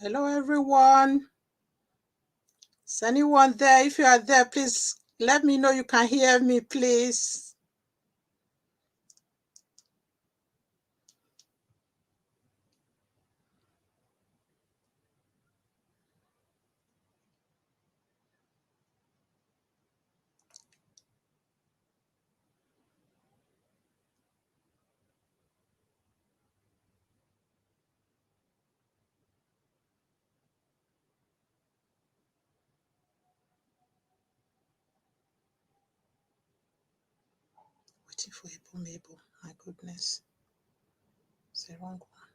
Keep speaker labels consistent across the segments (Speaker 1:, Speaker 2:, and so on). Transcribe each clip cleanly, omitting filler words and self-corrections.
Speaker 1: Hello, everyone. Is anyone there? If you are there, please let me know you can hear me, please. Waiting for Mabel. My goodness. It's the wrong one.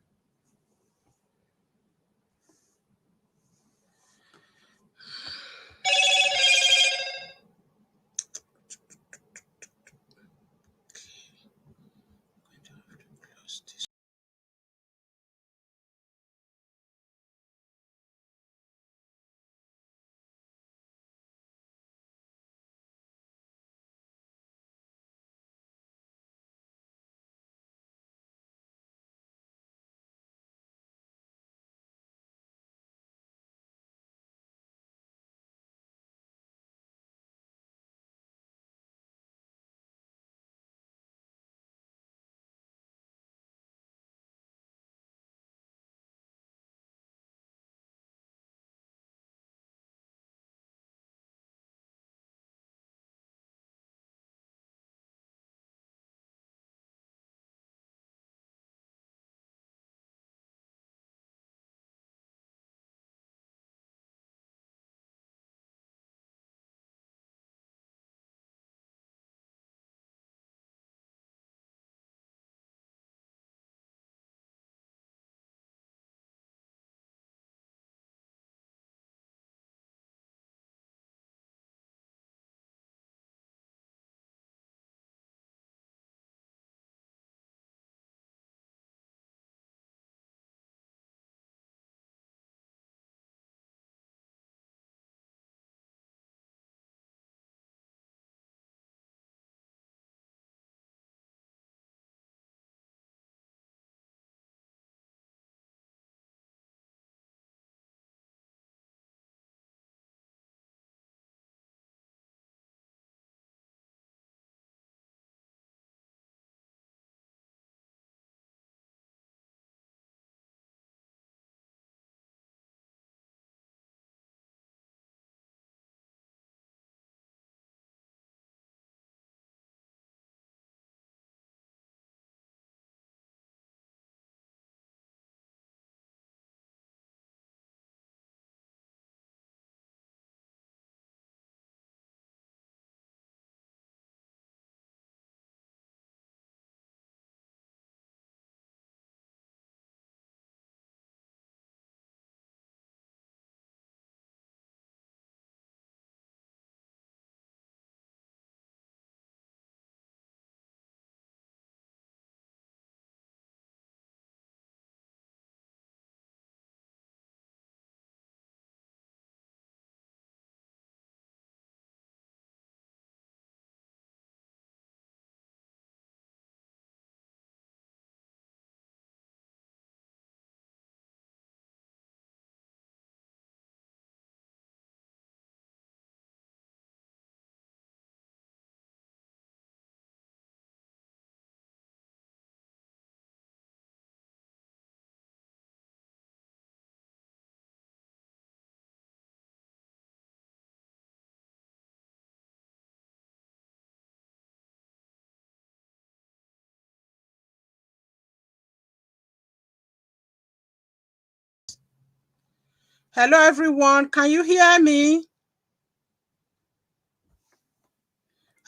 Speaker 1: Hello, everyone. Can you hear me?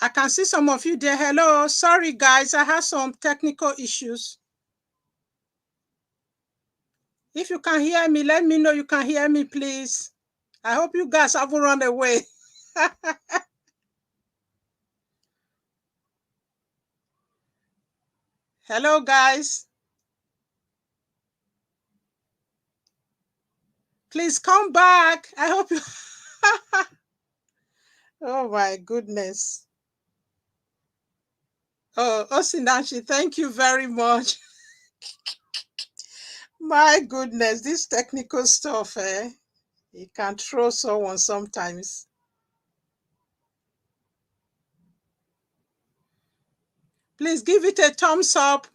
Speaker 1: I can see some of you there. Hello. Sorry, guys. I have some technical issues. If you can hear me, let me know you can hear me, please. I hope you guys haven't run away. Hello, guys. Please come back. I hope you... Oh, my goodness. Oh, Osinachi, thank you very much. My goodness, this technical stuff, it can throw someone sometimes. Please give it a thumbs up.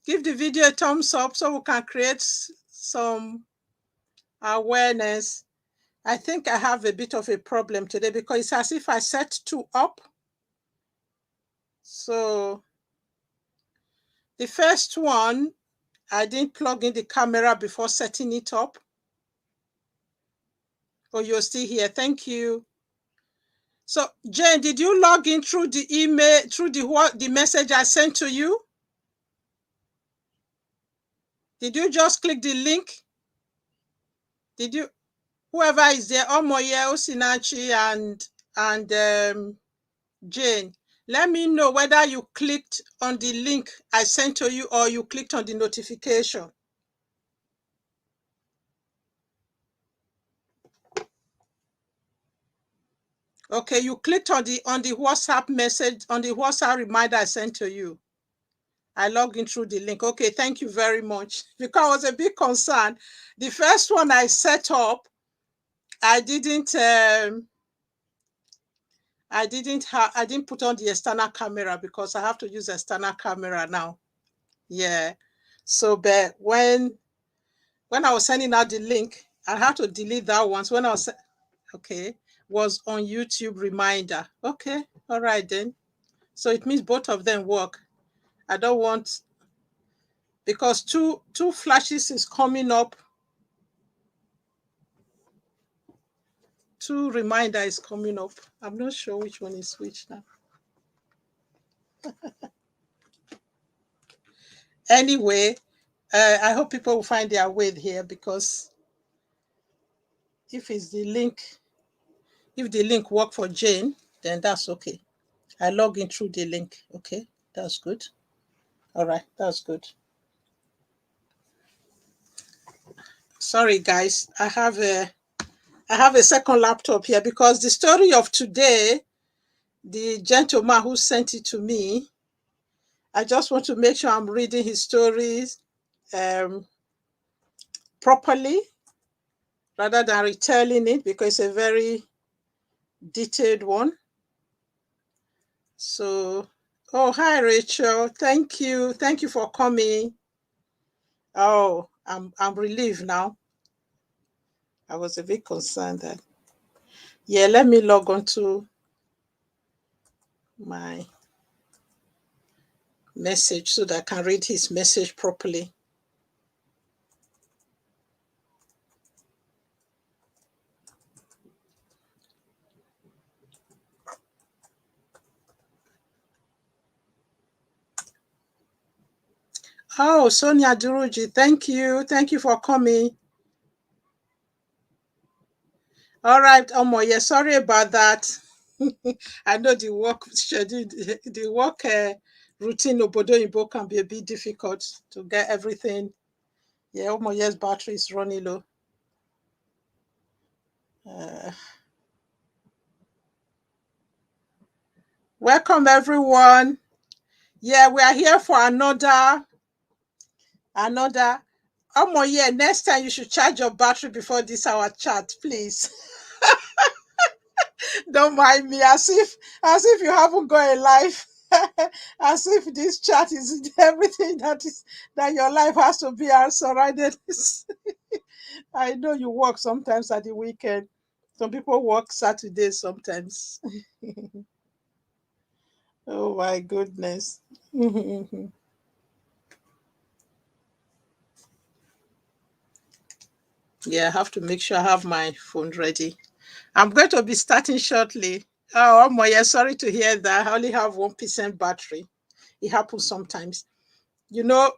Speaker 1: Give the video a thumbs up so we can create some awareness. I think I have a bit of a problem today because it's as if I set two up. So the first one, I didn't plug in the camera before setting it up. Oh, you're still here. Thank you. So Jane, did you log in through the email, through the message I sent to you? Did you just click the link? Did you, whoever is there, Omoye, Osinachi, and Jane, let me know whether you clicked on the link I sent to you or you clicked on the notification. Okay, you clicked on the WhatsApp message, on the WhatsApp reminder I sent to you. I logged in through the link. Okay, thank you very much. Because I was a bit concerned. The first one I set up, I didn't put on the external camera because I have to use external camera now. Yeah. So but when I was sending out the link, I had to delete that one. So when I was was on YouTube reminder. Okay, all right then. So it means both of them work. I don't want, because two flashes is coming up. Two reminder is coming up. I'm not sure which one is which now. Anyway, I hope people will find their way here, because if the link work for Jane, then that's okay. I log in through the link. Okay, that's good. All right, that's good. Sorry guys, I have a second laptop here because the story of today, the gentleman who sent it to me, I just want to make sure I'm reading his stories properly rather than retelling it, because it's a very detailed one. So, oh, hi Rachel, thank you for coming. Oh, I'm relieved now. I was a bit concerned that, yeah, let me log on to my message so that I can read his message properly. Oh, Sonia Duruji, thank you for coming. All right, yeah, sorry about that. I know the work schedule, the work routine Obodo Oyinbo can be a bit difficult to get everything. Yeah, Omoye's battery is running low. Welcome everyone. Yeah, we are here for another. Yeah, next time you should charge your battery before this our chat, please. Don't mind me, as if you haven't got a life. As if this chat is everything that your life has to be surrounded. I know you work sometimes at the weekend. Some people work Saturdays sometimes. Oh my goodness. Yeah, I have to make sure I have my phone ready. I'm going to be starting shortly. Oh, Moya, sorry to hear that. I only have 1% battery. It happens sometimes. You know,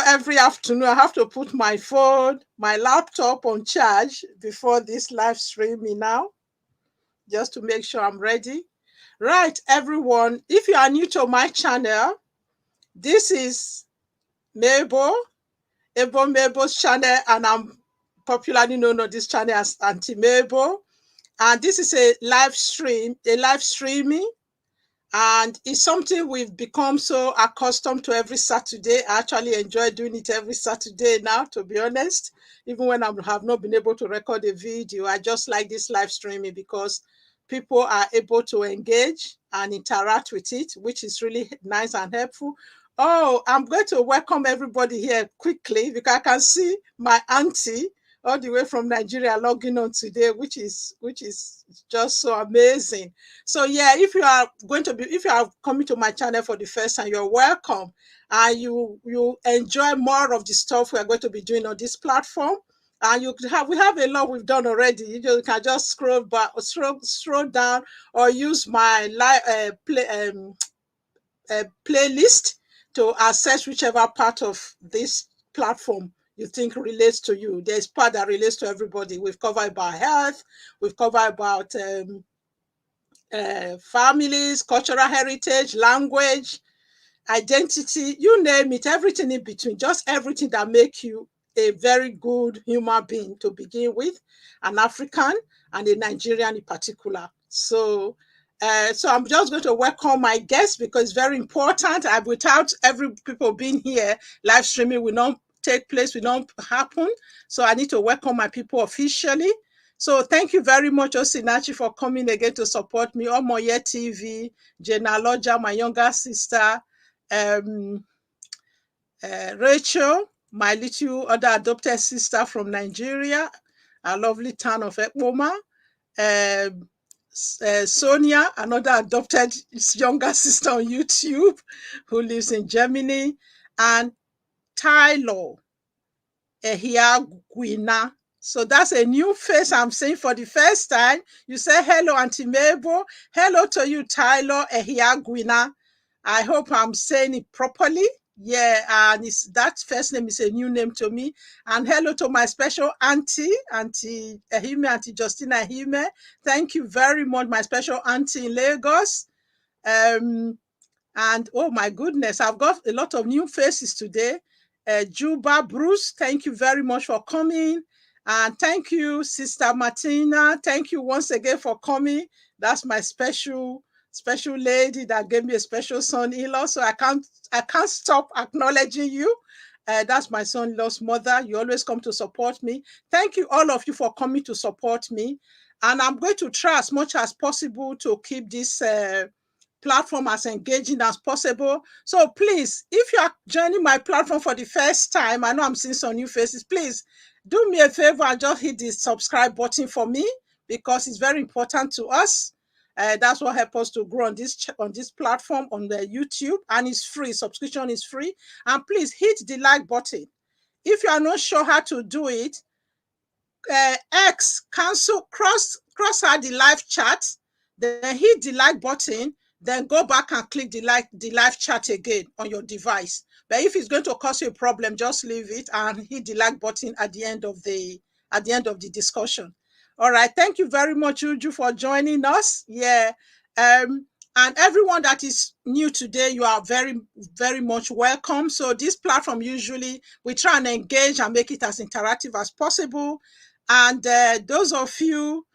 Speaker 1: every afternoon I have to put my phone, my laptop on charge before this live streaming now, just to make sure I'm ready. Right, everyone. If you are new to my channel, this is Mabel's channel, and I'm popularly known on this channel as Auntie Mabel. And this is a live streaming, And it's something we've become so accustomed to every Saturday. I actually enjoy doing it every Saturday now, to be honest. Even when I have not been able to record a video, I just like this live streaming because people are able to engage and interact with it, which is really nice and helpful. Oh, I'm going to welcome everybody here quickly because I can see my auntie all the way from Nigeria logging on today, which is just so amazing. So yeah, if you are coming to my channel for the first time, you're welcome, and you enjoy more of the stuff we are going to be doing on this platform. And we have a lot we've done already. Can just scroll back, scroll down, or use my playlist to access whichever part of this platform you think relates to you. There's part that relates to everybody. We've covered about health, we've covered about families, cultural heritage, language, identity, you name it, everything in between, just everything that make you a very good human being to begin with, an African and a Nigerian in particular. So I'm just going to welcome my guests because it's very important. Without every people being here, live streaming will not take place, will not happen. So I need to welcome my people officially. So thank you very much, Osinachi, for coming again to support me. Omoye TV, Jenna Loja, my younger sister, um, Rachel, my little other adopted sister from Nigeria, a lovely town of Ekpoma, Sonia, another adopted younger sister on YouTube who lives in Germany, and Tyler Ehiagwina. So that's a new face I'm seeing for the first time. You say hello, Auntie Mabel. Hello to you, Tyler Ehiagwina. I hope I'm saying it properly. Yeah, and that first name is a new name to me. And hello to my special auntie, Auntie Ehime, Auntie Justina Ehime. Thank you very much, my special auntie in Lagos. And oh my goodness, I've got a lot of new faces today. Juba Bruce, thank you very much for coming. And thank you, Sister Martina. Thank you once again for coming. That's my special lady that gave me a special son-in-law. So I can't stop acknowledging you. That's my son-in-law's mother. You always come to support me. Thank you, all of you, for coming to support me. And I'm going to try as much as possible to keep this platform as engaging as possible. So please, if you are joining my platform for the first time, I know I'm seeing some new faces, please do me a favor and just hit the subscribe button for me because it's very important to us. That's what helps us to grow on this platform on the YouTube, and it's free. Subscription is free. And please hit the like button. If you are not sure how to do it, cross out the live chat, then hit the like button, then go back and click the live chat again on your device. But if it's going to cause you a problem, just leave it and hit the like button at the end of the discussion. All right, thank you very much, Uju, for joining us. Yeah. And everyone that is new today, you are very, very much welcome. So this platform, usually we try and engage and make it as interactive as possible. And those of you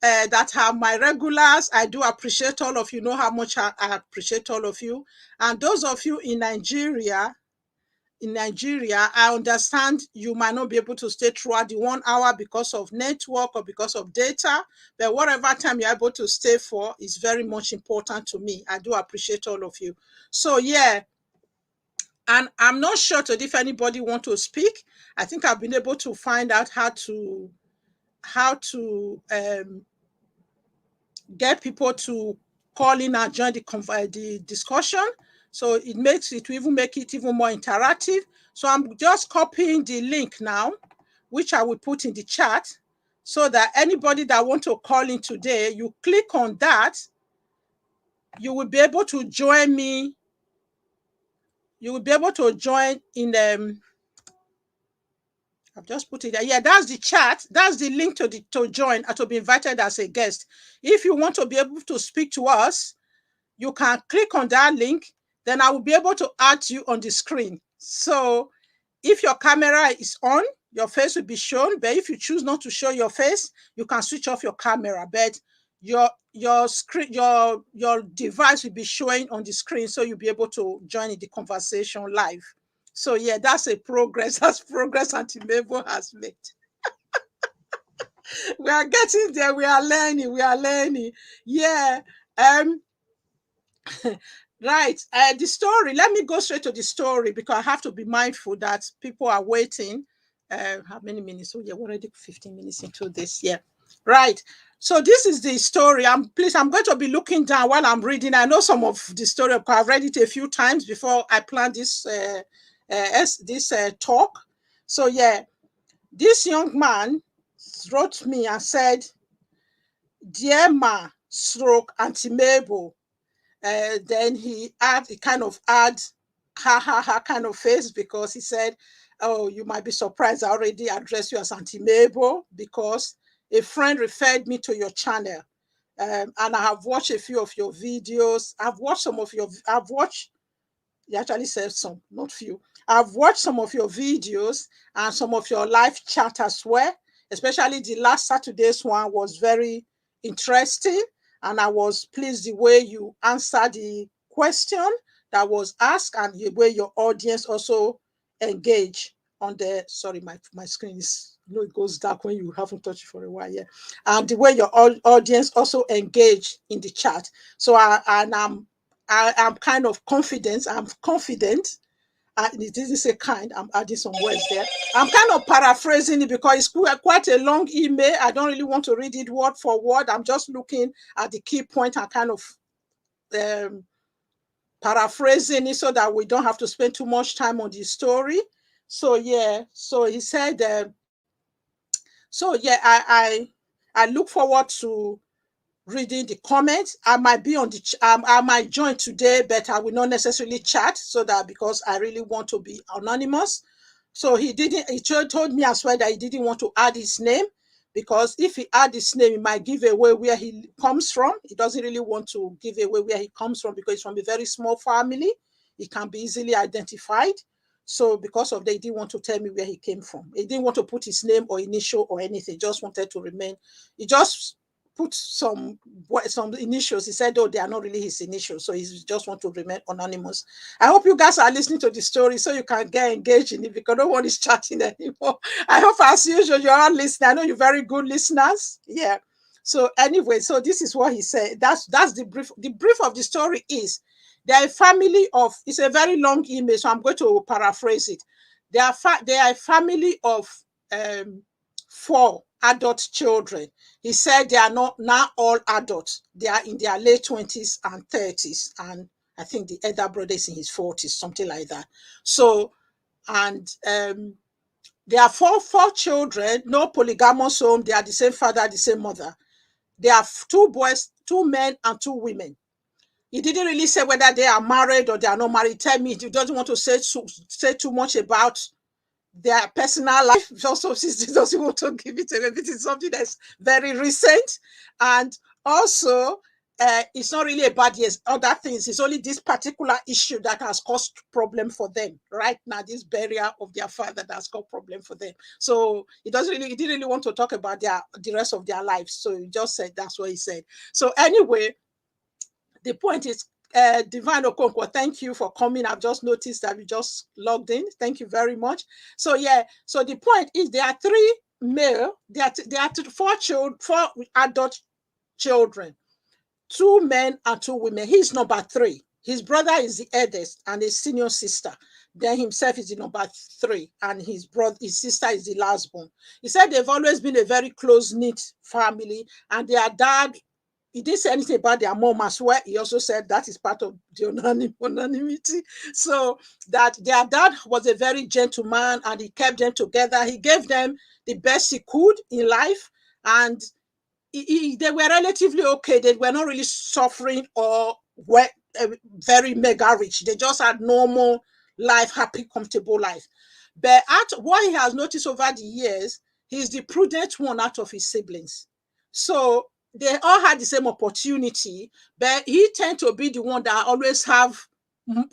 Speaker 1: that are my regulars, I do appreciate all of you. Know how much I appreciate all of you. And those of you in Nigeria, I understand you might not be able to stay throughout the 1 hour because of network or because of data, but whatever time you're able to stay for is very much important to me. I do appreciate all of you. So yeah, and I'm not sure if anybody want to speak. I think I've been able to find out how to get people to call in and join the discussion. So it will even make it even more interactive. So I'm just copying the link now, which I will put in the chat, so that anybody that want to call in today, you click on that, you will be able to join me. You will be able to join in I've just put it there. Yeah, that's the chat. That's the link to join and to be invited as a guest. If you want to be able to speak to us, you can click on that link. Then I will be able to add you on the screen. So if your camera is on, your face will be shown. But if you choose not to show your face, you can switch off your camera. But your screen, your device will be showing on the screen, so you'll be able to join in the conversation live. So yeah, that's a progress. That's progress Auntie Mabel has made. We are getting there. We are learning. We are learning. Yeah. Um. Right. The story. Let me go straight to the story because I have to be mindful that people are waiting. How many minutes? Oh, yeah, we're already 15 minutes into this. Yeah. Right. So this is the story. I'm going to be looking down while I'm reading. I know some of the story because I've read it a few times before I planned this talk. So yeah, this young man wrote me and said, "Dear Ma, stroke Auntie Mabel." Then he kind of add ha ha ha kind of face because he said, "Oh, you might be surprised. I already addressed you as Auntie Mabel because a friend referred me to your channel, and I have watched a few of your videos. I've watched he actually said some, not few. I've watched some of your videos and some of your live chat as well. Especially the last Saturday's one was very interesting. And I was pleased the way you answered the question that was asked and the way your audience also engage on the, sorry, my screen is, it goes dark when you haven't touched it for a while. Yeah. And the way your audience also engage in the chat. So I am kind of confident. I'm confident. It didn't say kind. I'm adding some words there. I'm kind of paraphrasing it because it's quite a long email. I don't really want to read it word for word. I'm just looking at the key point and kind of um, paraphrasing it so that we don't have to spend too much time on the story. So yeah. So he said. So yeah, I look forward to reading the comments. I might be on the I might join today, but I will not necessarily chat so that because I really want to be anonymous. So he told me as well that he didn't want to add his name because if he add his name, he might give away where he comes from. He doesn't really want to give away where he comes from because he's from a very small family. He can be easily identified. So because of that, he didn't want to tell me where he came from. He didn't want to put his name or initial or anything. He just wanted to remain. He just put some initials. He said, "Oh, they are not really his initials," so he just want to remain anonymous. I hope you guys are listening to the story so you can get engaged in it because no one is chatting anymore. I hope, as usual, you're all listening. I know you're very good listeners. Yeah. So anyway, so this is what he said. That's the brief. The brief of the story is they're a family of. It's a very long email, so I'm going to paraphrase it. They are a family of um, 4 adult children. He said they are not now all adults. They are in their late 20s and 30s. And I think the elder brother is in his 40s, something like that. So, and there are four children, no polygamous home. They are the same father, the same mother. They have 2 boys, 2 men, and 2 women. He didn't really say whether they are married or they are not married. Tell me, he doesn't want to say too much about their personal life. Also, she doesn't want to give it away. It is something that's very recent. And also, it's not really about other things. It's only this particular issue that has caused problem for them right now. This burial of their father that has caused problem for them. So he didn't really want to talk about the rest of their lives. So he just said that's what he said. So anyway, the point is, Divine Okonkwo, thank you for coming. I've just noticed that you just logged in. Thank you very much. So yeah, so the point is there are 3 male, there are 4 adult children, 2 men and 2 women. He's number 3. His brother is the eldest and his senior sister. Then himself is the number 3, and his sister is the last born. He said they've always been a very close-knit family, and their dad, he didn't say anything about their mom as well. He also said that is part of the anonymity. So that their dad was a very gentleman and he kept them together. He gave them the best he could in life, and they were relatively okay. They were not really suffering or were very mega rich. They just had normal life, happy, comfortable life. But what he has noticed over the years, he's the prudent one out of his siblings. So they all had the same opportunity, but he tend to be the one that always have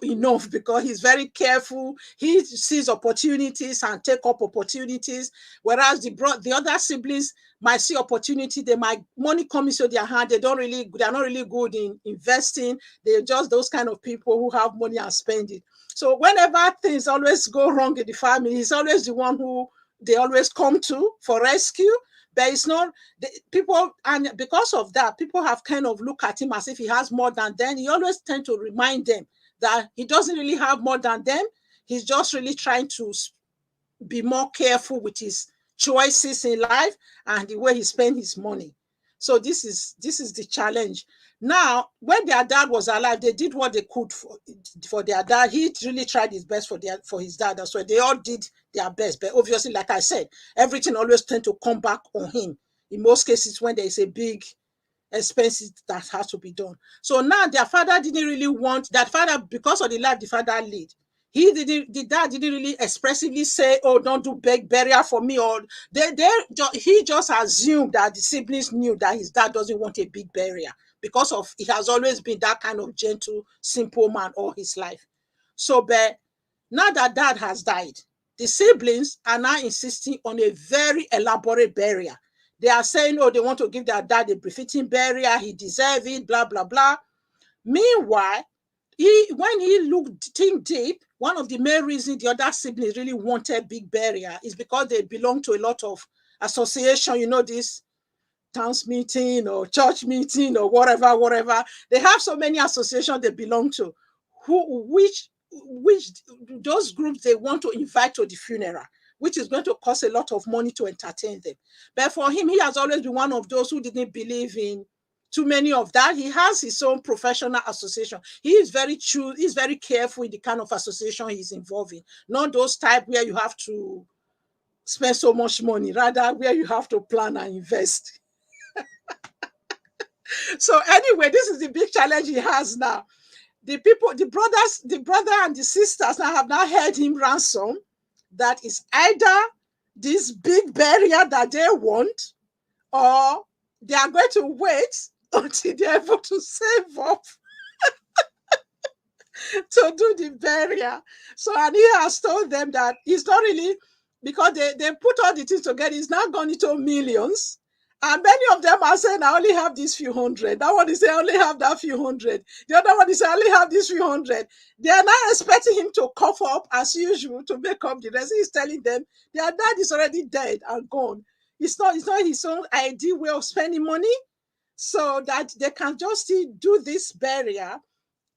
Speaker 1: enough, because he's very careful. He sees opportunities and take up opportunities, whereas the other siblings might see opportunity, they might money come into their hand, they're not really good in investing. They're just those kind of people who have money and spend it. So whenever things always go wrong in the family, he's always the one who they always come to for rescue. But it's not the people, and because of that, people have kind of look at him as if he has more than them. He always tend to remind them that he doesn't really have more than them. He's just really trying to be more careful with his choices in life and the way he spends his money. So this is the challenge. Now, when their dad was alive, they did what they could for their dad. He really tried his best for his dad. That's why they all did their best. But obviously, like I said, everything always tend to come back on him. In most cases, when there is a big expenses that has to be done. So now their father didn't really want that father, because of the life the father led. The dad didn't really expressively say, "Oh, don't do big burial for me," or he just assumed that the siblings knew that his dad doesn't want a big burial because of he has always been that kind of gentle, simple man all his life. So, but now that dad has died, the siblings are now insisting on a very elaborate burial. They are saying, oh, they want to give their dad a befitting burial. He deserves it, blah, blah, blah. Meanwhile, when he looked think deep, one of the main reasons the other siblings really wanted big burial is because they belong to a lot of association, this town's meeting or church meeting or whatever. They have so many associations they belong to, which those groups they want to invite to the funeral, which is going to cost a lot of money to entertain them. But for him, he has always been one of those who didn't believe in too many of that. He has his own professional association. He is he's very careful in the kind of association he's involved in. Not those type where you have to spend so much money, rather where you have to plan and invest. So anyway, this is the big challenge he has now. The brother and the sisters now have now held him ransom. That is either this big burial that they want, or they are going to wait until they're able to save up to do the burial. So, and he has told them that it's not really, because they put all the things together, it's now gone into millions. And many of them are saying, I only have these few hundred. That one is saying, I only have that few hundred. The other one is saying, I only have this few hundred. They are now expecting him to cough up as usual to make up the rest. He's telling them their dad is already dead and gone. It's not his own ideal way of spending money, so that they can just still do this burial,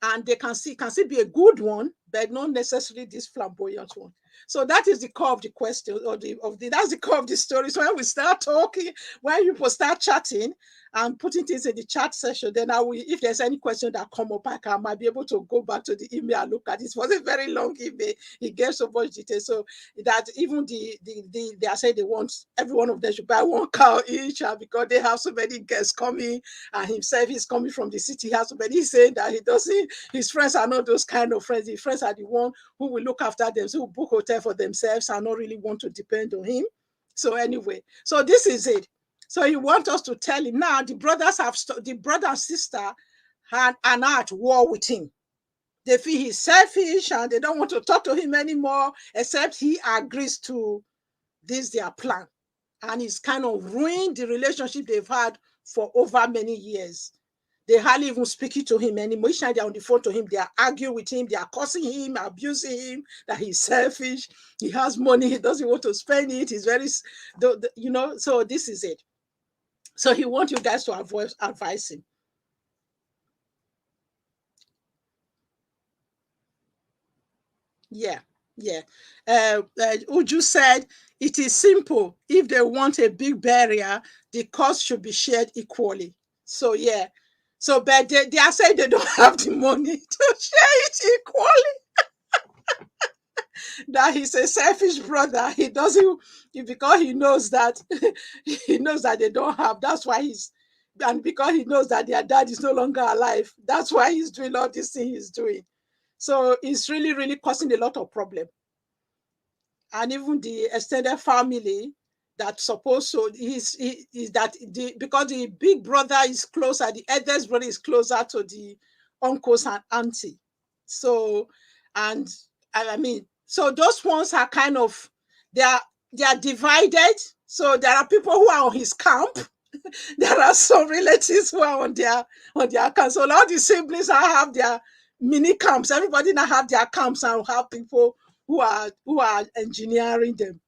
Speaker 1: and they can still be a good one, but not necessarily this flamboyant one. So that is the core of the question, or that's the core of the story. So when we start talking, when people start chatting and putting things in the chat session, then if there's any question that come up, I might be able to go back to the email and look at it. It was a very long email. He gave so much detail, so that even they are saying they want every one of them should buy one cow each, because they have so many guests coming, and himself is coming from the city. He has so many. He's saying that he doesn't. His friends are not those kind of friends. His friends are the one who will look after them, who book hotel for themselves and not really want to depend on him. So anyway, so this is it. So he wants us to tell him now. The brother and sister are now at war with him. They feel he's selfish and they don't want to talk to him anymore, except he agrees to this their plan, and it's kind of ruined the relationship they've had for over many years. They hardly even speaking to him anymore. Each time they're on the phone to him, they are arguing with him, they are cursing him, abusing him, that he's selfish, he has money, he doesn't want to spend it, he's very, so this is it. So he wants you guys to advise him. Yeah. Uju said, it is simple. If they want a big burial, the cost should be shared equally. So, yeah. So, but they are saying they don't have the money to share it equally. That he's a selfish brother. He doesn't, because he knows that they don't have. That's why and because he knows that their dad is no longer alive. That's why he's doing all these things he's doing. So it's really, really causing a lot of problem. And even the extended family that supposed to is that because the big brother is closer, the eldest brother is closer to the uncles and auntie. So, and I mean, so those ones are kind of, they are they are divided. So there are people who are on his camp. There are some relatives who are on their camp. So all the siblings now have their mini camps. Everybody now have their camps and have people who are engineering them.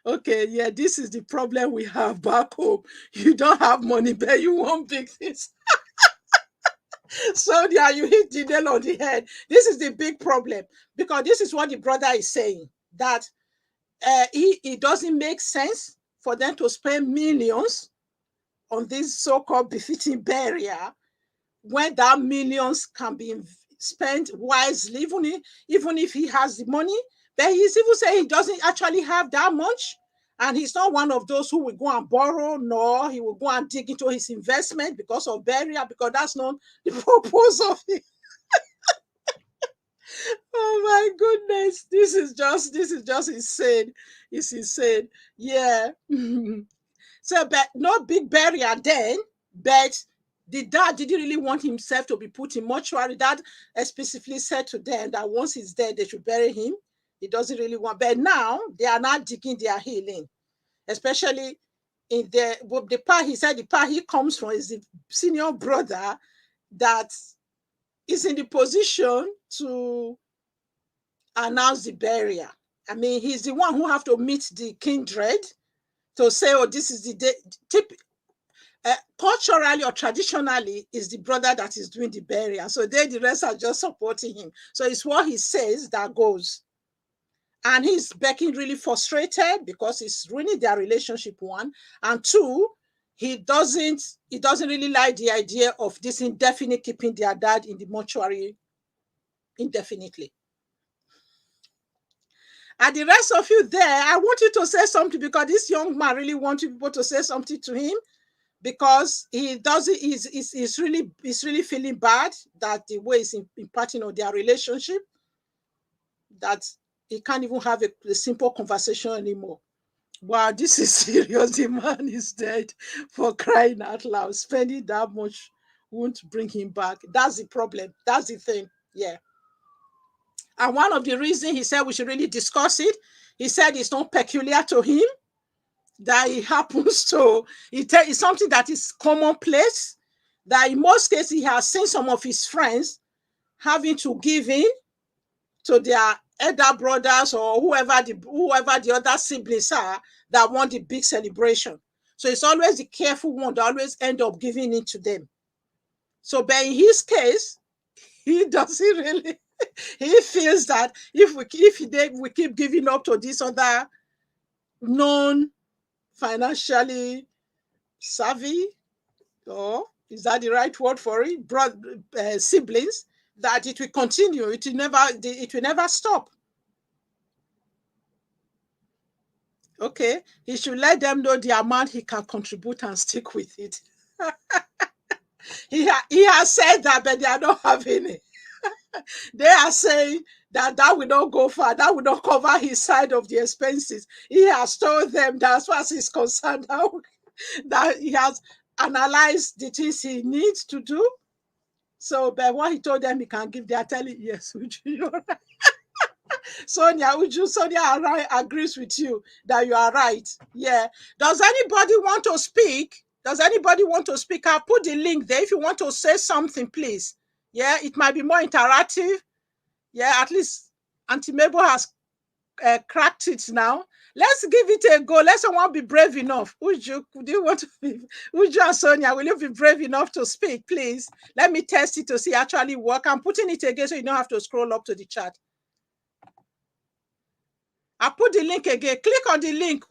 Speaker 1: Okay, yeah, this is the problem we have back home. You don't have money, but you want big things. So yeah, you hit the nail on the head. This is the big problem, because this is what the brother is saying, that it doesn't make sense for them to spend millions on this so-called befitting burial when that millions can be spent wisely, even if he has the money. But he's even saying he doesn't actually have that much. And he's not one of those who will go and borrow, nor he will go and dig into his investment because of burial, because that's not the purpose of it. Oh my goodness. This is just insane. It's insane. Yeah. So, but no big burial then, but the dad didn't really want himself to be put in mortuary. Dad specifically said to them that once he's dead, they should bury him. He doesn't really want, but now they are not digging their healing, especially in the part he said the part he comes from is the senior brother that is in the position to announce the burial. I mean, he's the one who have to meet the kindred to say, oh, this is the day. Culturally or traditionally, is the brother that is doing the burial. So the rest are just supporting him. So it's what he says that goes. And he's becoming really frustrated because it's ruining their relationship, one. And two, he doesn't really like the idea of this indefinite keeping their dad in the mortuary indefinitely. And the rest of you there, I want you to say something, because this young man really wants people to say something to him, because he does it. He's really feeling bad that the way he's impacting on their relationship, that he can't even have a simple conversation anymore. Wow, this is serious. The man is dead, for crying out loud. Spending that much won't bring him back. That's the problem. That's the thing. Yeah. And one of the reasons he said we should really discuss it, he said it's not peculiar to him, that it happens to, it's something that is commonplace, that in most cases he has seen some of his friends having to give in to their elder brothers or whoever the other siblings are that want the big celebration. So it's always the careful one that always end up giving in to them. So, but in his case, he doesn't really. He feels that we keep giving up to this other non financially savvy, or is that the right word for it, siblings, that it will continue. It will never stop. Okay, he should let them know the amount he can contribute and stick with it. He has said that, but they are not having it. They are saying that will not go far. That will not cover his side of the expenses. He has told them that as far as he's concerned, that he has analyzed the things he needs to do. So, but what he told them he can give, they are telling, yes, Uju, you're right. Sonia agrees with you that you are right. Yeah. Does anybody want to speak? Does anybody want to speak? I'll put the link there if you want to say something, please. Yeah, it might be more interactive. Yeah, at least Auntie Mabel has cracked it now. Let's give it a go. Let someone be brave enough. Uju, do you want to be? Uju and Sonia, will you be brave enough to speak, please? Let me test it to see actually work. I'm putting it again so you don't have to scroll up to the chat. I put the link again. Click on the link.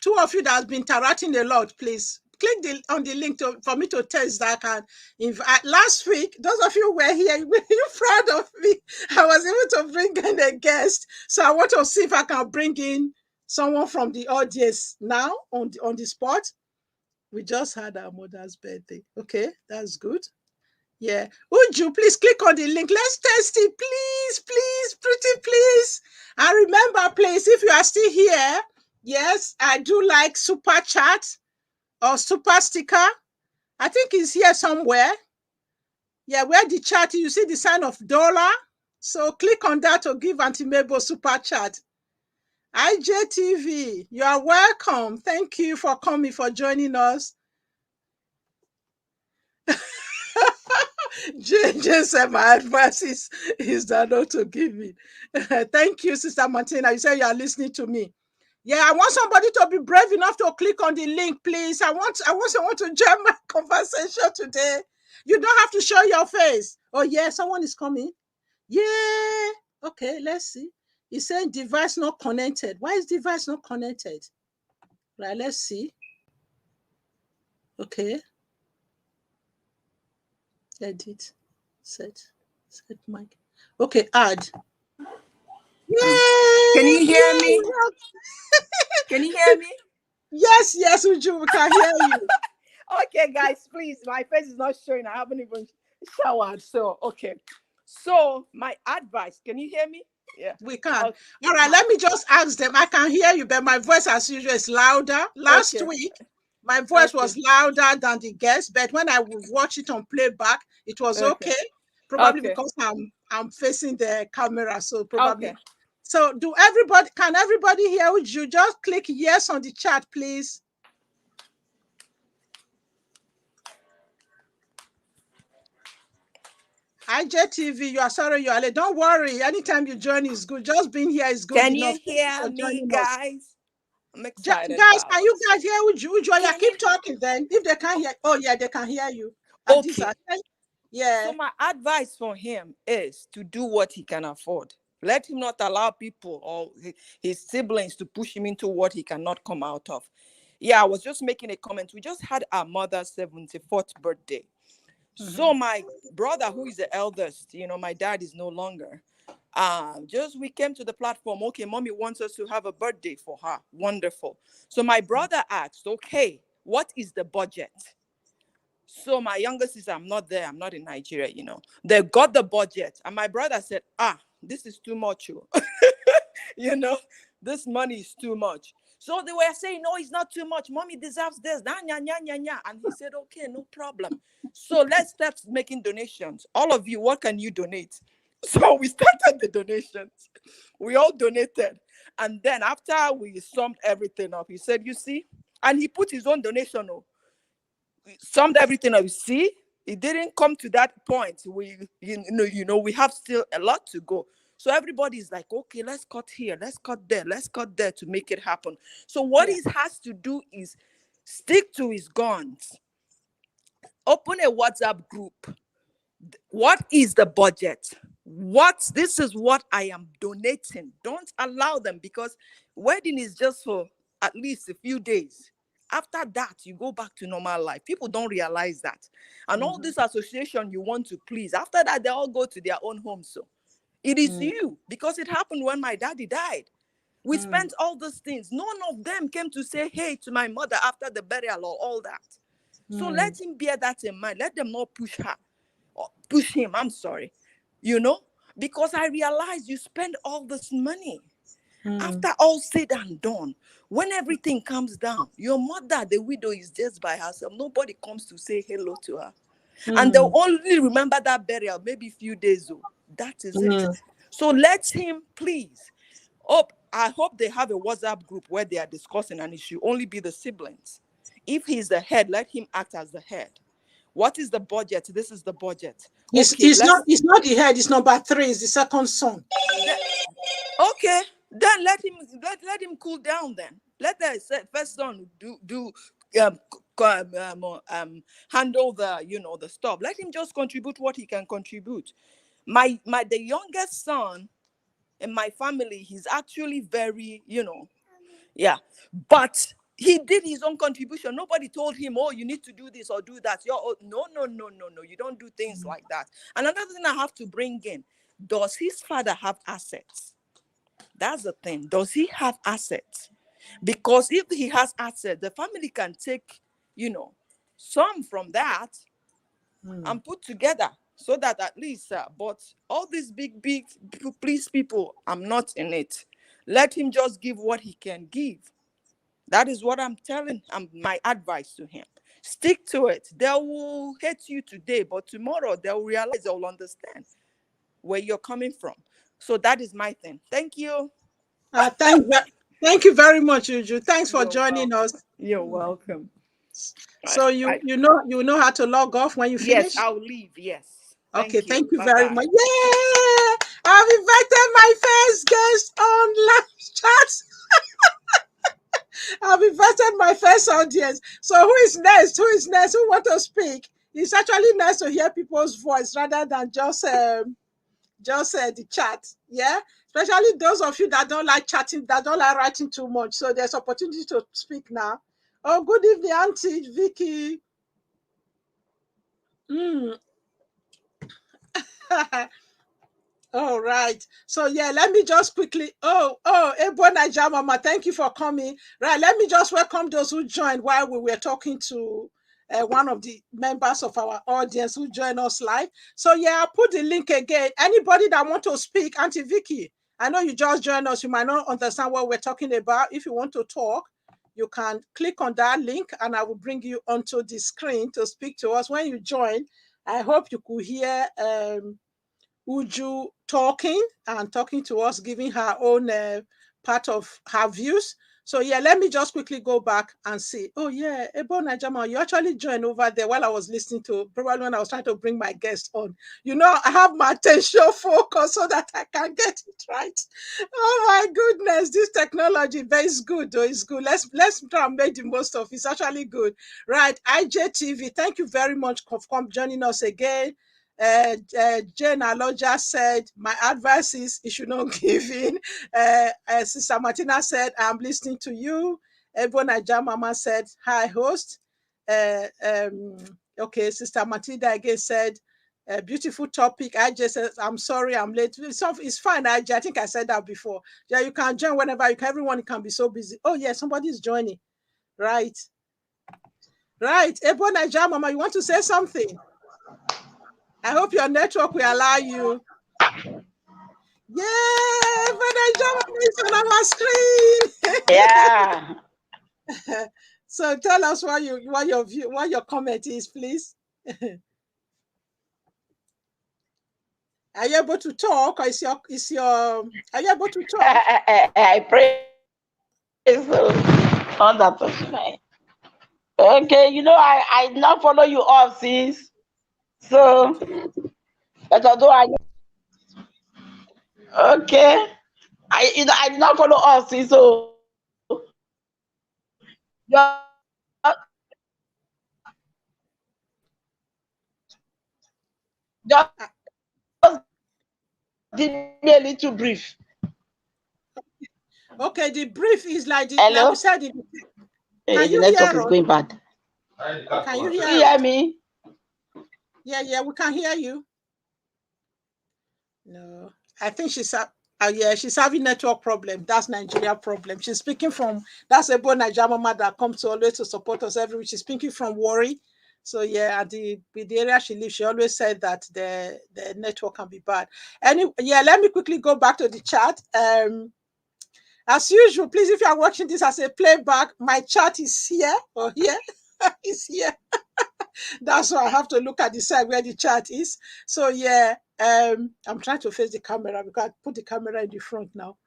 Speaker 1: Two of you that has been interacting a lot, please. Click on the link for me to test that. Last week, those of you who were here, you're proud of me. I was able to bring in a guest. So I want to see if I can bring in someone from the audience now on the spot. We just had our mother's birthday. Okay, that's good. Yeah. Would you please click on the link? Let's test it, please, pretty please. And remember, please, if you are still here, yes, I do like super chat or super sticker. I think it's here somewhere. Yeah, where the chat, you see the sign of dollar. So click on that to give Auntie Mabel super chat. IJTV, you are welcome. Thank you for coming, for joining us. Jane said my advice is that not to give it. Thank you, Sister Martina. You said you are listening to me. Yeah, I want somebody to be brave enough to click on the link, please. I want someone to join my conversation today. You don't have to show your face. Oh yeah, someone is coming. Yeah. Okay, let's see. He's saying device not connected. Why is device not connected? Right, let's see. Okay. Edit. Set mic. Okay, add. Yay!
Speaker 2: Can you hear me? Can you hear me?
Speaker 1: Yes, Uju, we can hear you.
Speaker 2: Okay, guys, please. My face is not showing. I haven't even showered. So, okay. So, my advice. Can you hear me?
Speaker 1: Yeah. We can. Okay. All right, let me just ask them. I can hear you, but my voice, as usual, is louder. Last week, my voice was louder than the guest, but when I would watch it on playback, it was okay. Probably because I'm facing the camera, so probably. So, can everybody hear you? Just click yes on the chat, please. IJTV, you are sorry you are late. Don't worry. Anytime you join is good. Just being here is good
Speaker 2: Can
Speaker 1: enough.
Speaker 2: You hear me, guys? I'm excited.
Speaker 1: Guys, can you guys hear Uju? Yeah, keep talking then. If they can't hear, oh yeah, they can hear you.
Speaker 2: Okay.
Speaker 1: Yeah.
Speaker 2: So my advice for him is to do what he can afford. Let him not allow people or his siblings to push him into what he cannot come out of. Yeah, I was just making a comment. We just had our mother's 74th birthday. So my brother, who is the eldest, my dad is no longer. We came to the platform. Okay, mommy wants us to have a birthday for her. Wonderful. So my brother asked, okay, what is the budget? So my younger sister, I'm not there. I'm not in Nigeria, They got the budget. And my brother said, this is too much. This money is too much. So they were saying, no, it's not too much. Mommy deserves this. And he said, okay, no problem. So let's start making donations. All of you, what can you donate? So we started the donations. We all donated. And then after we summed everything up, he said, you see, and he put his own donation. Summed everything up. You see, it didn't come to that point. We have still a lot to go. So everybody's like, okay, let's cut here, let's cut there to make it happen. So what he has to do is stick to his guns. Open a WhatsApp group. What is the budget? This is what I am donating. Don't allow them, because wedding is just for at least a few days. After that, you go back to normal life. People don't realize that. And all this association you want to please, after that, they all go to their own homes. So it is you, because it happened when my daddy died. We spent all these things. None of them came to say hey to my mother after the burial or all that. So let him bear that in mind. Let them not push her. Or push him, I'm sorry. Because I realized you spend all this money. After all said and done, when everything comes down, your mother, the widow, is just by herself. Nobody comes to say hello to her. And they'll only remember that burial maybe a few days ago. That is it. So let him, please. I hope they have a WhatsApp group where they are discussing, and it should only be the siblings. If he's the head, let him act as the head. What is the budget? This is the budget.
Speaker 1: It's not the head, it's number 3, it's the second son.
Speaker 2: Okay, then let him cool down then. Let the first son handle the stuff. Let him just contribute what he can contribute. The youngest son in my family, he's actually very, but he did his own contribution. Nobody told him, oh, you need to do this or do that. No. You don't do things like that. And another thing I have to bring in, does his father have assets? That's the thing. Does he have assets? Because if he has assets, the family can take, some from that and put together, so that at least, but all these big, please people, I'm not in it. Let him just give what he can give. That is what I'm telling. My advice to him. Stick to it. They will hate you today, but tomorrow they'll realize, they'll understand where you're coming from. So that is my thing. Thank you.
Speaker 1: Thank you very much, Uju. Thanks for
Speaker 2: You're
Speaker 1: joining
Speaker 2: welcome.
Speaker 1: us.
Speaker 2: You're welcome.
Speaker 1: So
Speaker 2: I
Speaker 1: you know how to log off when you
Speaker 2: yes,
Speaker 1: finish?
Speaker 2: I'll leave. Yes.
Speaker 1: Okay,
Speaker 2: Thank
Speaker 1: thank
Speaker 2: you.
Speaker 1: you
Speaker 2: Bye
Speaker 1: very
Speaker 2: bye.
Speaker 1: much. Yeah! I've invited my first guest on live chat. I've invited my first audience. So who is next? Who is next? Who want to speak? It's actually nice to hear people's voice rather than just the chat. Yeah, especially those of you that don't like chatting, that don't like writing too much. So there's opportunity to speak now. Oh, good evening, Auntie Vicky. Mm. All right. So yeah, let me just quickly. Ebo Naija Mama, thank you for coming. Right, let me just welcome those who joined while we were talking to one of the members of our audience who joined us live. So yeah, I'll put the link again. Anybody that want to speak, Auntie Vicky, I know you just joined us. You might not understand what we're talking about. If you want to talk, you can click on that link, and I will bring you onto the screen to speak to us. When you join, I hope you could hear. Uju talking to us, giving her own part of her views. So yeah, let me just quickly go back and see. Oh yeah, Ebo Najama, you actually joined over there while I was listening to, probably when I was trying to bring my guest on. You know, I have my attention focus so that I can get it right. Oh my goodness, this technology, but it's good though. It's good. Let's try and make the most of it. It's actually good. Right, IJTV, thank you very much for joining us again. Jane Aloja said, my advice is you should not give in. Sister Martina said, I'm listening to you. Ebon Ajamama said, hi, host. Okay, Sister Matilda again said, beautiful topic. I just said, I'm sorry, I'm late. It's fine, I think I said that before. Yeah, you can join whenever you can. Everyone can be so busy. Oh, yeah, somebody's joining. Right. Right. Ebon Ajamama, you want to say something? I hope your network will allow you. Yay! Brother John is on our screen.
Speaker 3: Yeah.
Speaker 1: So tell us what your comment is, please. Are you able to talk, or are you able to talk?
Speaker 3: I praise on that. Okay, I not follow you all since. So, but although okay, I did not follow all since. So, just give me a little brief.
Speaker 1: Okay, the brief is like we
Speaker 3: Hello?
Speaker 1: said. Can
Speaker 3: The
Speaker 1: you
Speaker 3: network
Speaker 1: hear
Speaker 3: is
Speaker 1: us?
Speaker 3: going bad.
Speaker 1: Can you
Speaker 3: Do
Speaker 1: hear
Speaker 3: you hear
Speaker 1: us?
Speaker 3: me?
Speaker 1: Yeah, we can hear you. No, I think she's having network problem. That's Nigeria problem. She's speaking from that's a born Nigeria mama that comes to always to support us every week. She's speaking from Worry. So yeah, at the area she lives, she always said that the network can be bad. Yeah, let me quickly go back to the chat. As usual, please, if you are watching this as a playback, my chat is here or here. It's here. That's why I have to look at the side where the chat is. So yeah, I'm trying to face the camera because I put the camera in the front now.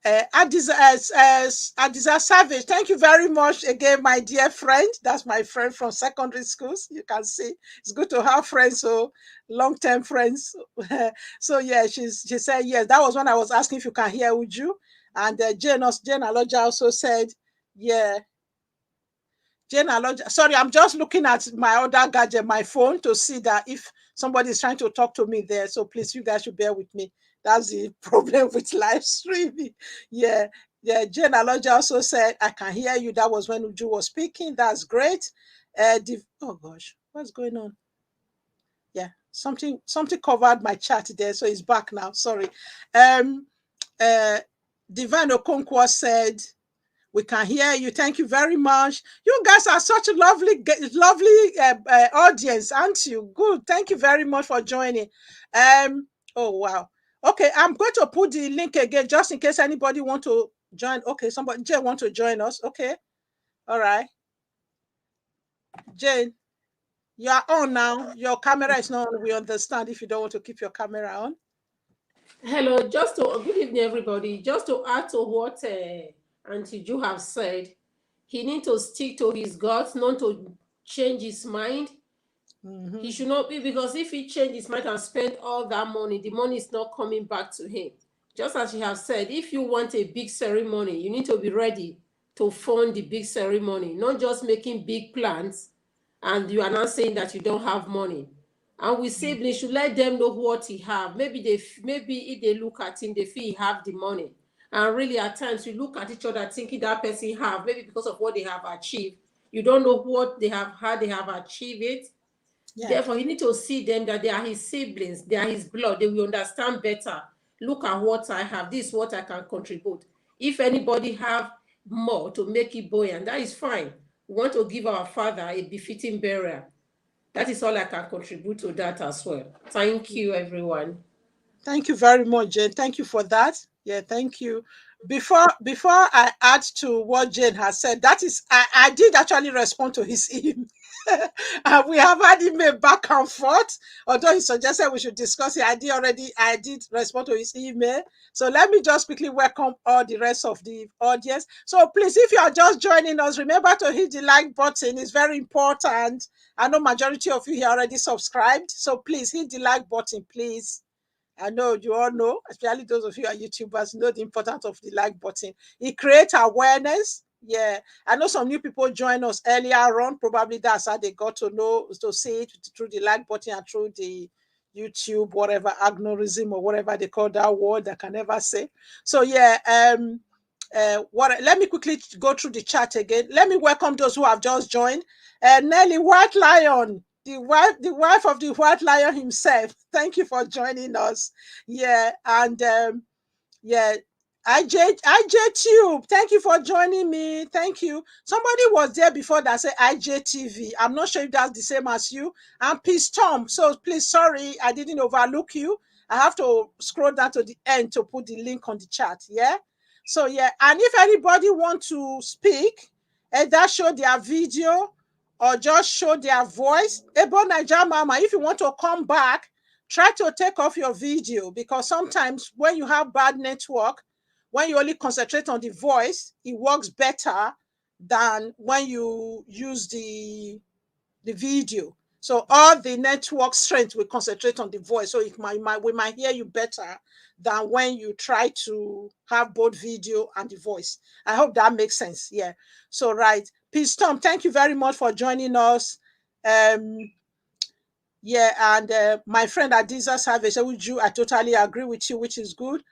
Speaker 1: Adiza Savage, thank you very much again, my dear friend. That's my friend from secondary schools. You can see it's good to have friends, so long-term friends. So yeah, she said yes. That was when I was asking if you can hear Uju, and Jane Aloja also said yeah. Jane Aloja, sorry, I'm just looking at my other gadget, my phone, to see that if somebody is trying to talk to me there. So please, you guys should bear with me. That's the problem with live streaming. Yeah. Yeah. Jane Aloja also said, I can hear you. That was when Uju was speaking. That's great. Oh gosh, what's going on? Yeah, something covered my chat there, so it's back now. Sorry. Um Divine Okonkwo said, we can hear you. Thank you very much. You guys are such a lovely audience, aren't you? Good. Thank you very much for joining. Oh wow. Okay, I'm going to put the link again just in case anybody want to join. Okay, somebody Jay want to join us. Okay, all right. Jane, you are on now. Your camera is not on. We understand if you don't want to keep your camera on.
Speaker 4: Hello, good evening, everybody. Just to add to what Auntie Ju have said, he need to stick to his guts, not to change his mind. He should not be, because if he change his mind and spend all that money, the money is not coming back to him. Just as she has said, if you want a big ceremony, you need to be ready to fund the big ceremony, not just making big plans and you are not saying that you don't have money. And with siblings, should let them know what he have. Maybe if they look at him, they feel he have the money. And really, at times, you look at each other thinking that person have, maybe because of what they have achieved. You don't know what they have, how they have achieved it.
Speaker 1: Yeah.
Speaker 4: Therefore, you need to see them that they are his siblings, they are his blood. They will understand better. Look at what I have. This is what I can contribute. If anybody have more to make it buoyant, that is fine. We want to give our father a befitting burial. That is all I can contribute to that as well. Thank you, everyone.
Speaker 1: Thank you very much, Jane. Thank you for that. Yeah, thank you. Before I add to what Jane has said, that is, I did actually respond to his email. We have had email back and forth. Although he suggested we should discuss it, I did respond to his email. So let me just quickly welcome all the rest of the audience. So please, if you are just joining us, remember to hit the like button. It's very important. I know majority of you here already subscribed. So please hit the like button, please. I know you all know, especially those of you are YouTubers, know the importance of the like button. It creates awareness. Yeah, I know some new people join us earlier on. Probably that's how they got to know, to see it through the like button and through the YouTube, whatever, algorithm or whatever they call that word I can never say. So yeah, let me quickly go through the chat again. Let me welcome those who have just joined. Nelly White Lion, the wife of the White Lion himself. Thank you for joining us. Yeah, and yeah, IJ Tube. Thank you for joining me. Thank you. Somebody was there before that said IJTV. I'm not sure if that's the same as you. And Peace Tom. So please, sorry, I didn't overlook you. I have to scroll down to the end to put the link on the chat. Yeah. So yeah, and if anybody want to speak, either show their video or just show their voice. Ebo Naija Mama, if you want to come back, try to take off your video, because sometimes when you have bad network, when you only concentrate on the voice, it works better than when you use the video. So all the network strength will concentrate on the voice. So we might hear you better than when you try to have both video and the voice. I hope that makes sense. Yeah. So right. Peace Tom, thank you very much for joining us. Yeah, and my friend Adiza Savage, I totally agree with you, which is good.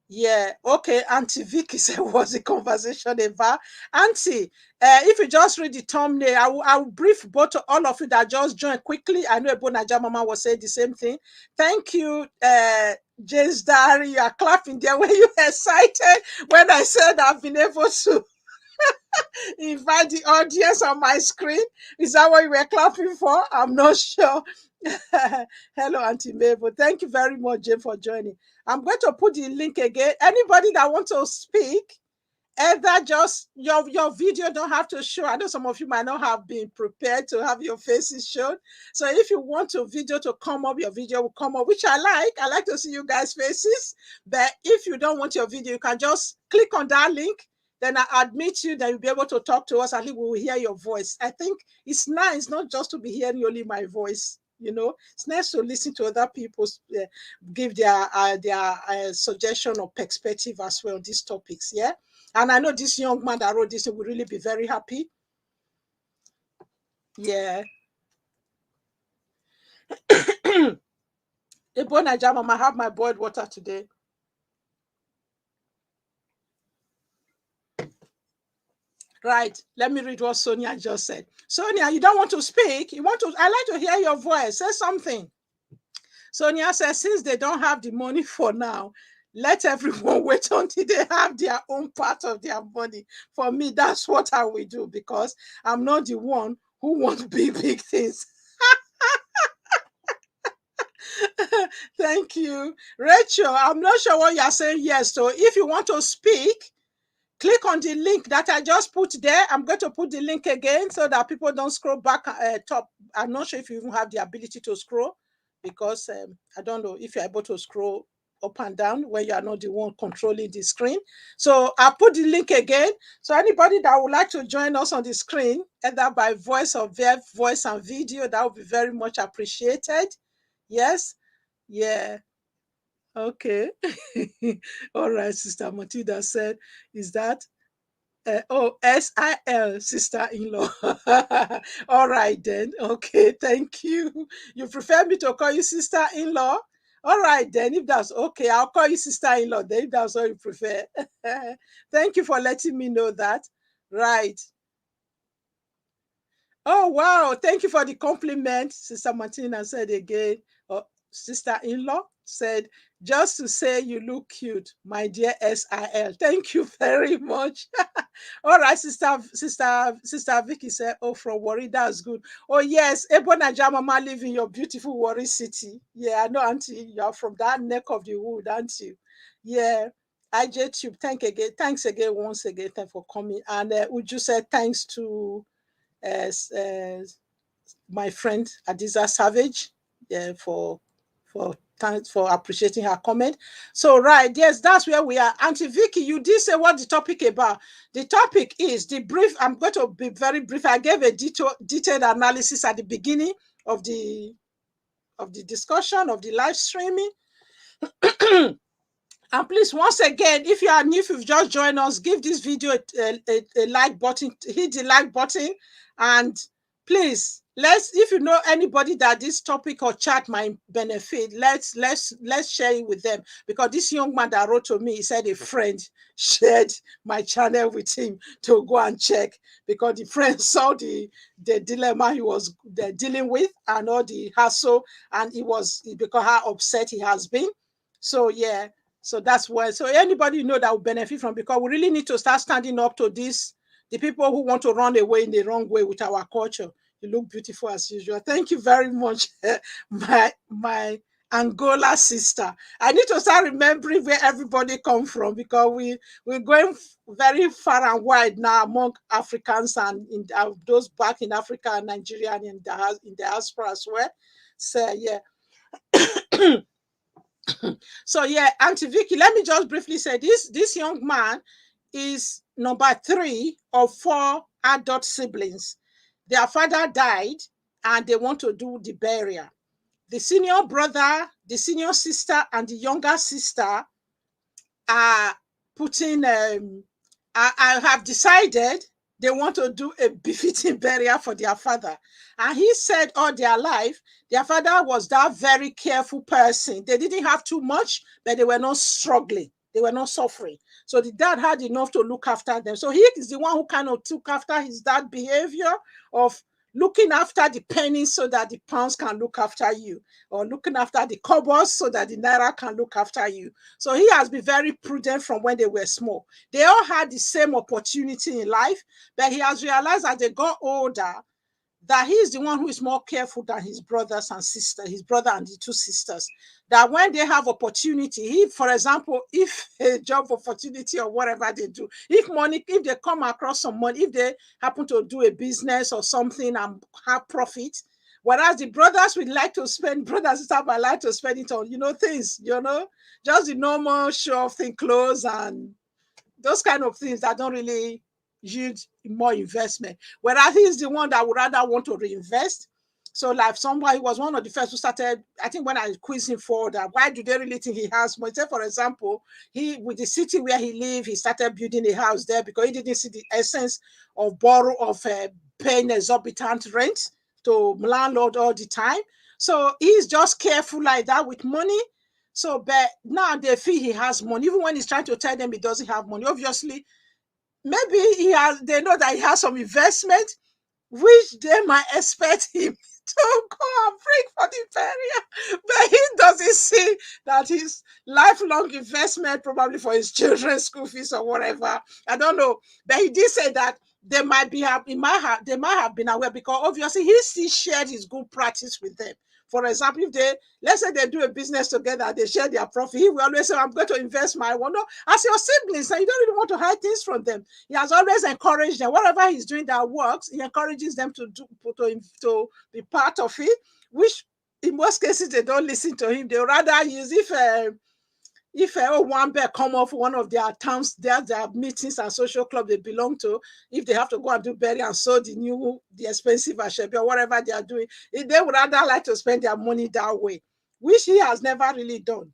Speaker 1: Yeah, okay. Auntie Vicky said, what's the conversation about? Auntie, if you just read the thumbnail, I will brief both all of you that just joined quickly. I know Ebo Naija Mama was saying the same thing. Thank you, James Dari. You are clapping there when you were excited when I said I've been able to invite the audience on my screen. Is that what you were clapping for? I'm not sure. Hello, Auntie Mabel. Thank you very much, Jane, for joining. I'm going to put the link again. Anybody that wants to speak, either just your video don't have to show. I know some of you might not have been prepared to have your faces shown. So if you want your video to come up, your video will come up, which I like. I like to see you guys' faces. But if you don't want your video, you can just click on that link. Then I admit you, then you'll be able to talk to us. At least we will hear your voice. I think it's nice not just to be hearing only my voice. You know, it's nice to listen to other people's give their suggestion or perspective as well on these topics. Yeah. And I know this young man that wrote this will really be very happy. Yeah. Ebo Naija Mama, I have my boiled water today. Right. Let me read what Sonia just said. Sonia, you don't want to speak? I like to hear your voice. Say something. Sonia says, since they don't have the money for now, let everyone wait until they have their own part of their money. For me, that's what I will do, because I'm not the one who wants big things. Thank you. Rachel, I'm not sure what you're saying yes. So if you want to speak, click on the link that I just put there. I'm going to put the link again so that people don't scroll back top. I'm not sure if you even have the ability to scroll, because I don't know if you're able to scroll up and down when you are not the one controlling the screen. So I'll put the link again. So anybody that would like to join us on the screen, either by voice or via voice and video, that would be very much appreciated. Yes. Yeah. Okay. All right, Sister Matilda said, is that SIL, sister-in-law. All right then. Okay, thank you. You prefer me to call you sister-in-law? All right then, if that's okay, I'll call you sister-in-law then, if that's what you prefer. Thank you for letting me know that. Right. Oh, wow. Thank you for the compliment. Sister Martina said again. Oh, sister-in-law said, just to say you look cute, my dear SIL. Thank you very much. All right, Sister Vicky said, oh, from Warri, that's good. Oh, yes, Ebo Naija Mama live in your beautiful Warri city. Yeah, I know, Auntie, you're from that neck of the wood, aren't you? Yeah. IJ Tube, thanks again, once again, thanks for coming. And Uju said, thanks to as my friend Adiza Savage, for thanks for appreciating her comment. So right, yes, that's where we are. Auntie Vicky, you did say what the topic about. The topic is the brief. I'm going to be very brief. I gave a detailed analysis at the beginning of the discussion of the live streaming. And please, once again, if you are new, if you've just joined us, give this video a like button, hit the like button, and please, if you know anybody that this topic or chat might benefit, let's share it with them. Because this young man that wrote to me, he said a friend shared my channel with him to go and check, because the friend saw the dilemma he was dealing with and all the hassle, and because how upset he has been. So yeah. So that's why. So anybody that will benefit from, because we really need to start standing up to this, the people who want to run away in the wrong way with our culture. You look beautiful as usual. Thank you very much, my Angola sister. I need to start remembering where everybody come from, because we're going very far and wide now among Africans and those back in Africa and Nigeria and in diaspora as well. So yeah. So yeah, Auntie Vicky, let me just briefly say this young man is number 3 of 4 adult siblings. Their father died and they want to do the burial. The senior brother, the senior sister, and the younger sister are putting I have decided they want to do a befitting burial for their father. And he said all their life, their father was that very careful person. They didn't have too much, but they were not struggling. They were not suffering. So the dad had enough to look after them. So he is the one who kind of took after his dad's behavior of looking after the pennies so that the pounds can look after you, or looking after the cobbles so that the naira can look after you. So he has been very prudent from when they were small. They all had the same opportunity in life, but he has realized as they got older that he is the one who is more careful than his brothers and sisters, his brother and the 2 sisters. That when they have opportunity, for example, if a job opportunity or whatever they do, if they come across some money, if they happen to do a business or something and have profit, whereas the brothers would like to spend, brothers and sisters might like to spend it on, things, just the normal show of thing, clothes and those kind of things that don't really yield more investment. Whereas he's the one that would rather want to reinvest. So like somebody was one of the first who started, I think when I quizzed him for that, why do they really think he has money? Say, for example, with the city where he lived, he started building a house there because he didn't see the essence of paying exorbitant rent to landlord all the time. So he's just careful like that with money. So, but now they feel he has money, even when he's trying to tell them he doesn't have money. Obviously, maybe they know that he has some investment, which they might expect him to go and bring for the burial. But he doesn't see that his lifelong investment, probably for his children's school fees or whatever, I don't know. But he did say that they might be they might have been aware, because obviously he still shared his good practice with them. For example, if let's say they do a business together, they share their profit, he will always say, I'm going to invest my one. No, as your siblings, and you don't really want to hide things from them. He has always encouraged them. Whatever he's doing that works, he encourages them to be part of it, which in most cases they don't listen to him. They rather use, if one bear come off one of their towns, their meetings and social club they belong to, if they have to go and do bury and sow the expensive Ashebi or whatever they are doing, they would rather like to spend their money that way, which he has never really done.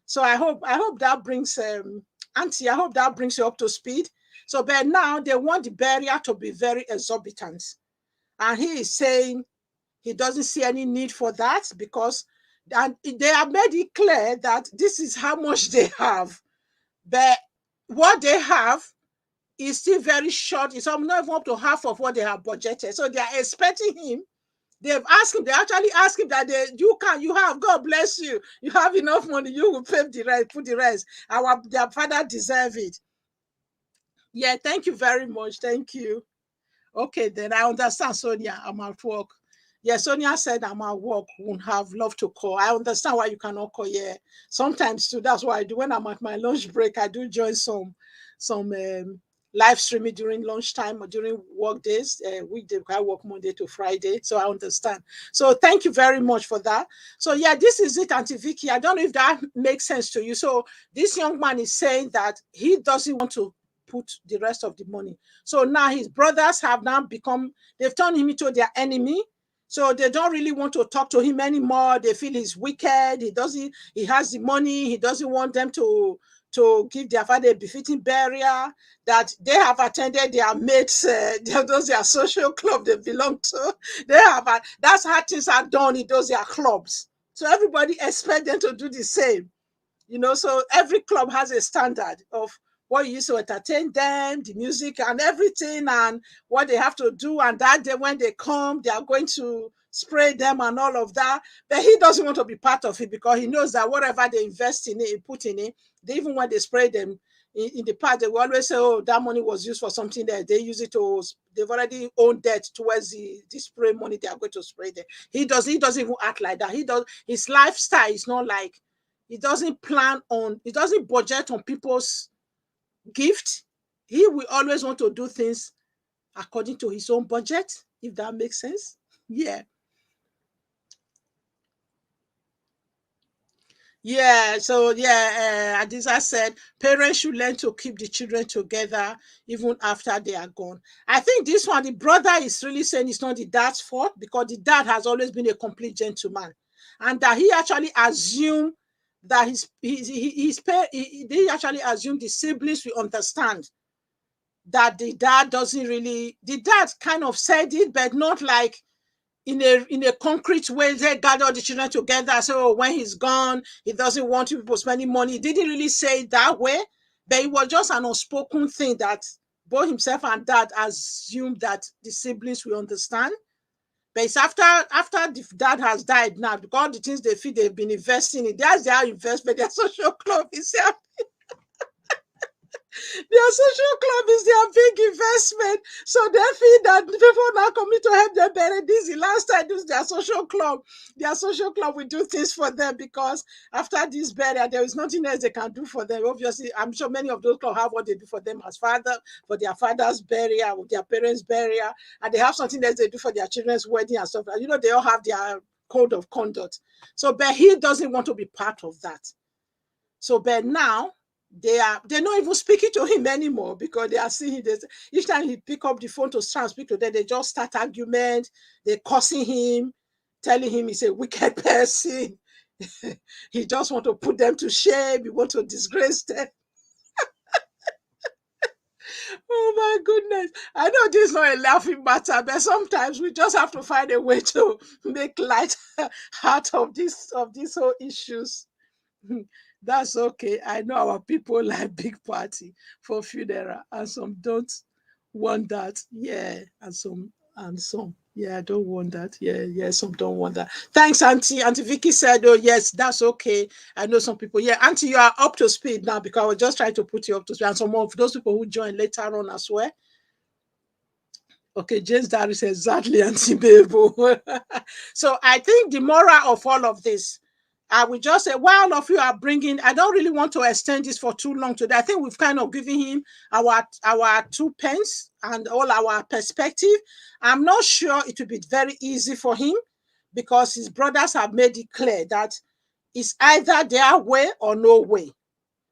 Speaker 1: So I hope that brings Auntie, I hope that brings you up to speed. So but now they want the barrier to be very exorbitant. And he is saying he doesn't see any need for that, because and they have made it clear that this is how much they have. But what they have is still very short. It's not even up to half of what they have budgeted. So they are expecting him. They've asked him, they actually asked him that you have, God bless you. You have enough money, you will pay the rest, put the rest. Their father deserve it. Yeah, thank you very much. Thank you. Okay, then I understand, Sonia. I'm at work. Yeah, Sonia said I'm at work, won't have loved to call. I understand why you cannot call. Yeah, sometimes too. That's why I do. When I'm at my lunch break, I do join some live streaming during lunchtime or during work days. Weekday, I work Monday to Friday, so I understand. So thank you very much for that. So yeah, this is it, Auntie Vicky. I don't know if that makes sense to you. So this young man is saying that he doesn't want to put the rest of the money. So now his brothers have now they've turned him into their enemy. So they don't really want to talk to him anymore. They feel he's wicked. He has the money. He doesn't want them to give their father a befitting burial, that they have attended their mates, those their social club they belong to. That's how things are done in those their clubs. So everybody expects them to do the same. So every club has a standard of what you use to entertain them, the music and everything, and what they have to do. And that day when they come, they are going to spray them and all of that. But he doesn't want to be part of it, because he knows that whatever they invest in it, put in it, even when they spray them in the past, they will always say, oh, that money was used for something that they use it to, they've already owned debt towards the spray money they are going to spray them. He doesn't even act like that. His lifestyle is not like, he doesn't budget on people's gift. He will always want to do things according to his own budget, if that makes sense. Yeah. Yeah, so yeah, Adiza said parents should learn to keep the children together even after they are gone. I think this one, the brother is really saying it's not the dad's fault, because the dad has always been a complete gentleman, and that he actually assumed that he actually assumed the siblings will understand that the dad kind of said it, but not like in a concrete way. They gather the children together. So when he's gone, he doesn't want people spending money. He didn't really say it that way, but it was just an unspoken thing that both himself and dad assumed that the siblings will understand. But it's after the dad has died now, because the things they feel they've been investing in, that's their investment, their social club is their social club is their big investment. So they feel that people now coming to help them bury this. The last time this is their social club. Their social club will do things for them, because after this burial, there is nothing else they can do for them. Obviously, I'm sure many of those clubs have what they do for them as for their father's burial, their parents' burial, and they have something else they do for their children's wedding and stuff. They all have their code of conduct. So, but he doesn't want to be part of that. So, but now they're not even speaking to him anymore, because they are seeing this. Each time he pick up the phone to try and speak to them, they just start argument. They're cursing him, telling him he's a wicked person. He just want to put them to shame. He want to disgrace them. Oh my goodness. I know this is not a laughing matter, but sometimes we just have to find a way to make light out of these whole issues. That's okay. I know our people like big party for funeral, and some don't want that. Yeah, and some. Yeah, I don't want that. Yeah, some don't want that. Thanks, Auntie. Auntie Vicky said, oh, yes, that's okay. I know some people. Yeah, Auntie, you are up to speed now, because I was just trying to put you up to speed. And some of those people who join later on as well. Okay, James Diary says exactly, Auntie Mabel. So I think the moral of all of this, I will just say, while all of you are bringing, I don't really want to extend this for too long today. I think we've kind of given him our 2 pence and all our perspective. I'm not sure it will be very easy for him because his brothers have made it clear that it's either their way or no way.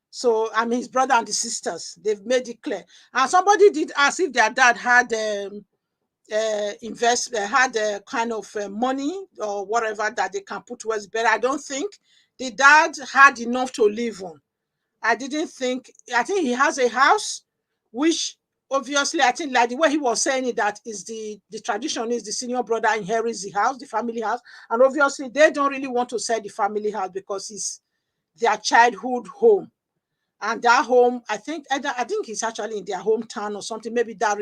Speaker 1: So, I mean, his brother and the sisters, they've made it clear. And somebody did ask if their dad had had a kind of money or whatever that they can put towards better. I don't think the dad had enough to live on. I think he has a house, which obviously I think like the way he was saying it, that is the tradition is the senior brother inherits the house, the family house. And obviously they don't really want to sell the family house because it's their childhood home. And that home, I think it's actually in their hometown or something. Maybe that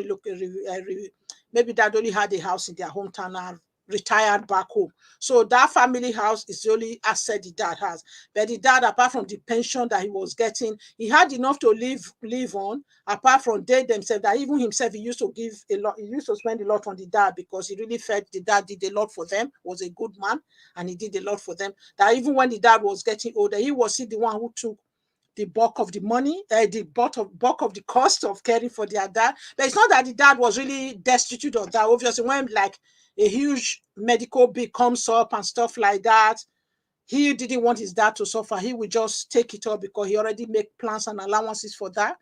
Speaker 1: maybe that only had a house in their hometown and retired back home. So that family house is the only asset the dad has. But the dad, apart from the pension that he was getting, he had enough to live on. Apart from they themselves, that even himself, he used to give a lot. He used to spend a lot on the dad because he really felt the dad did a lot for them. Was a good man, and he did a lot for them. That even when the dad was getting older, he was the one who took the bulk of the money, the bulk of the cost of caring for their dad. But it's not that the dad was really destitute of that. Obviously, when like a huge medical bill comes up and stuff like that, he didn't want his dad to suffer. He would just take it up because he already make plans and allowances for that.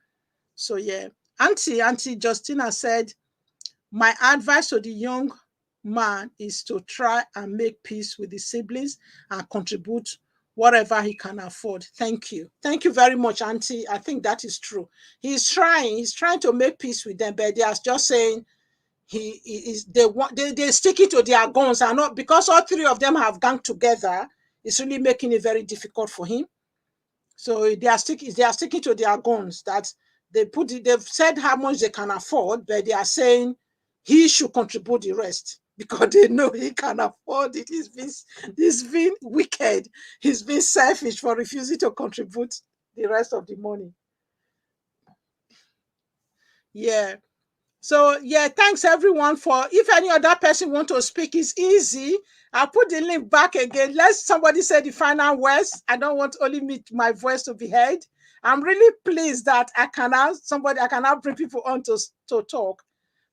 Speaker 1: So yeah, Auntie Justina said, my advice to the young man is to try and make peace with the siblings and contribute whatever he can afford. Thank you. Thank you very much, Auntie. I think that is true. He's trying to make peace with them, but they are just saying they're sticking to their guns and not because all three of them have ganged together. It's really making it very difficult for him. So they are sticking to their guns that they've said how much they can afford, but they are saying he should contribute the rest because they know he can afford it. He's been wicked. He's been selfish for refusing to contribute the rest of the money. Yeah. So yeah, thanks everyone for. If any other person want to speak, it's easy. I'll put the link back again. Let somebody say the final words. I don't want only my voice to be heard. I'm really pleased that I can now bring people on to talk.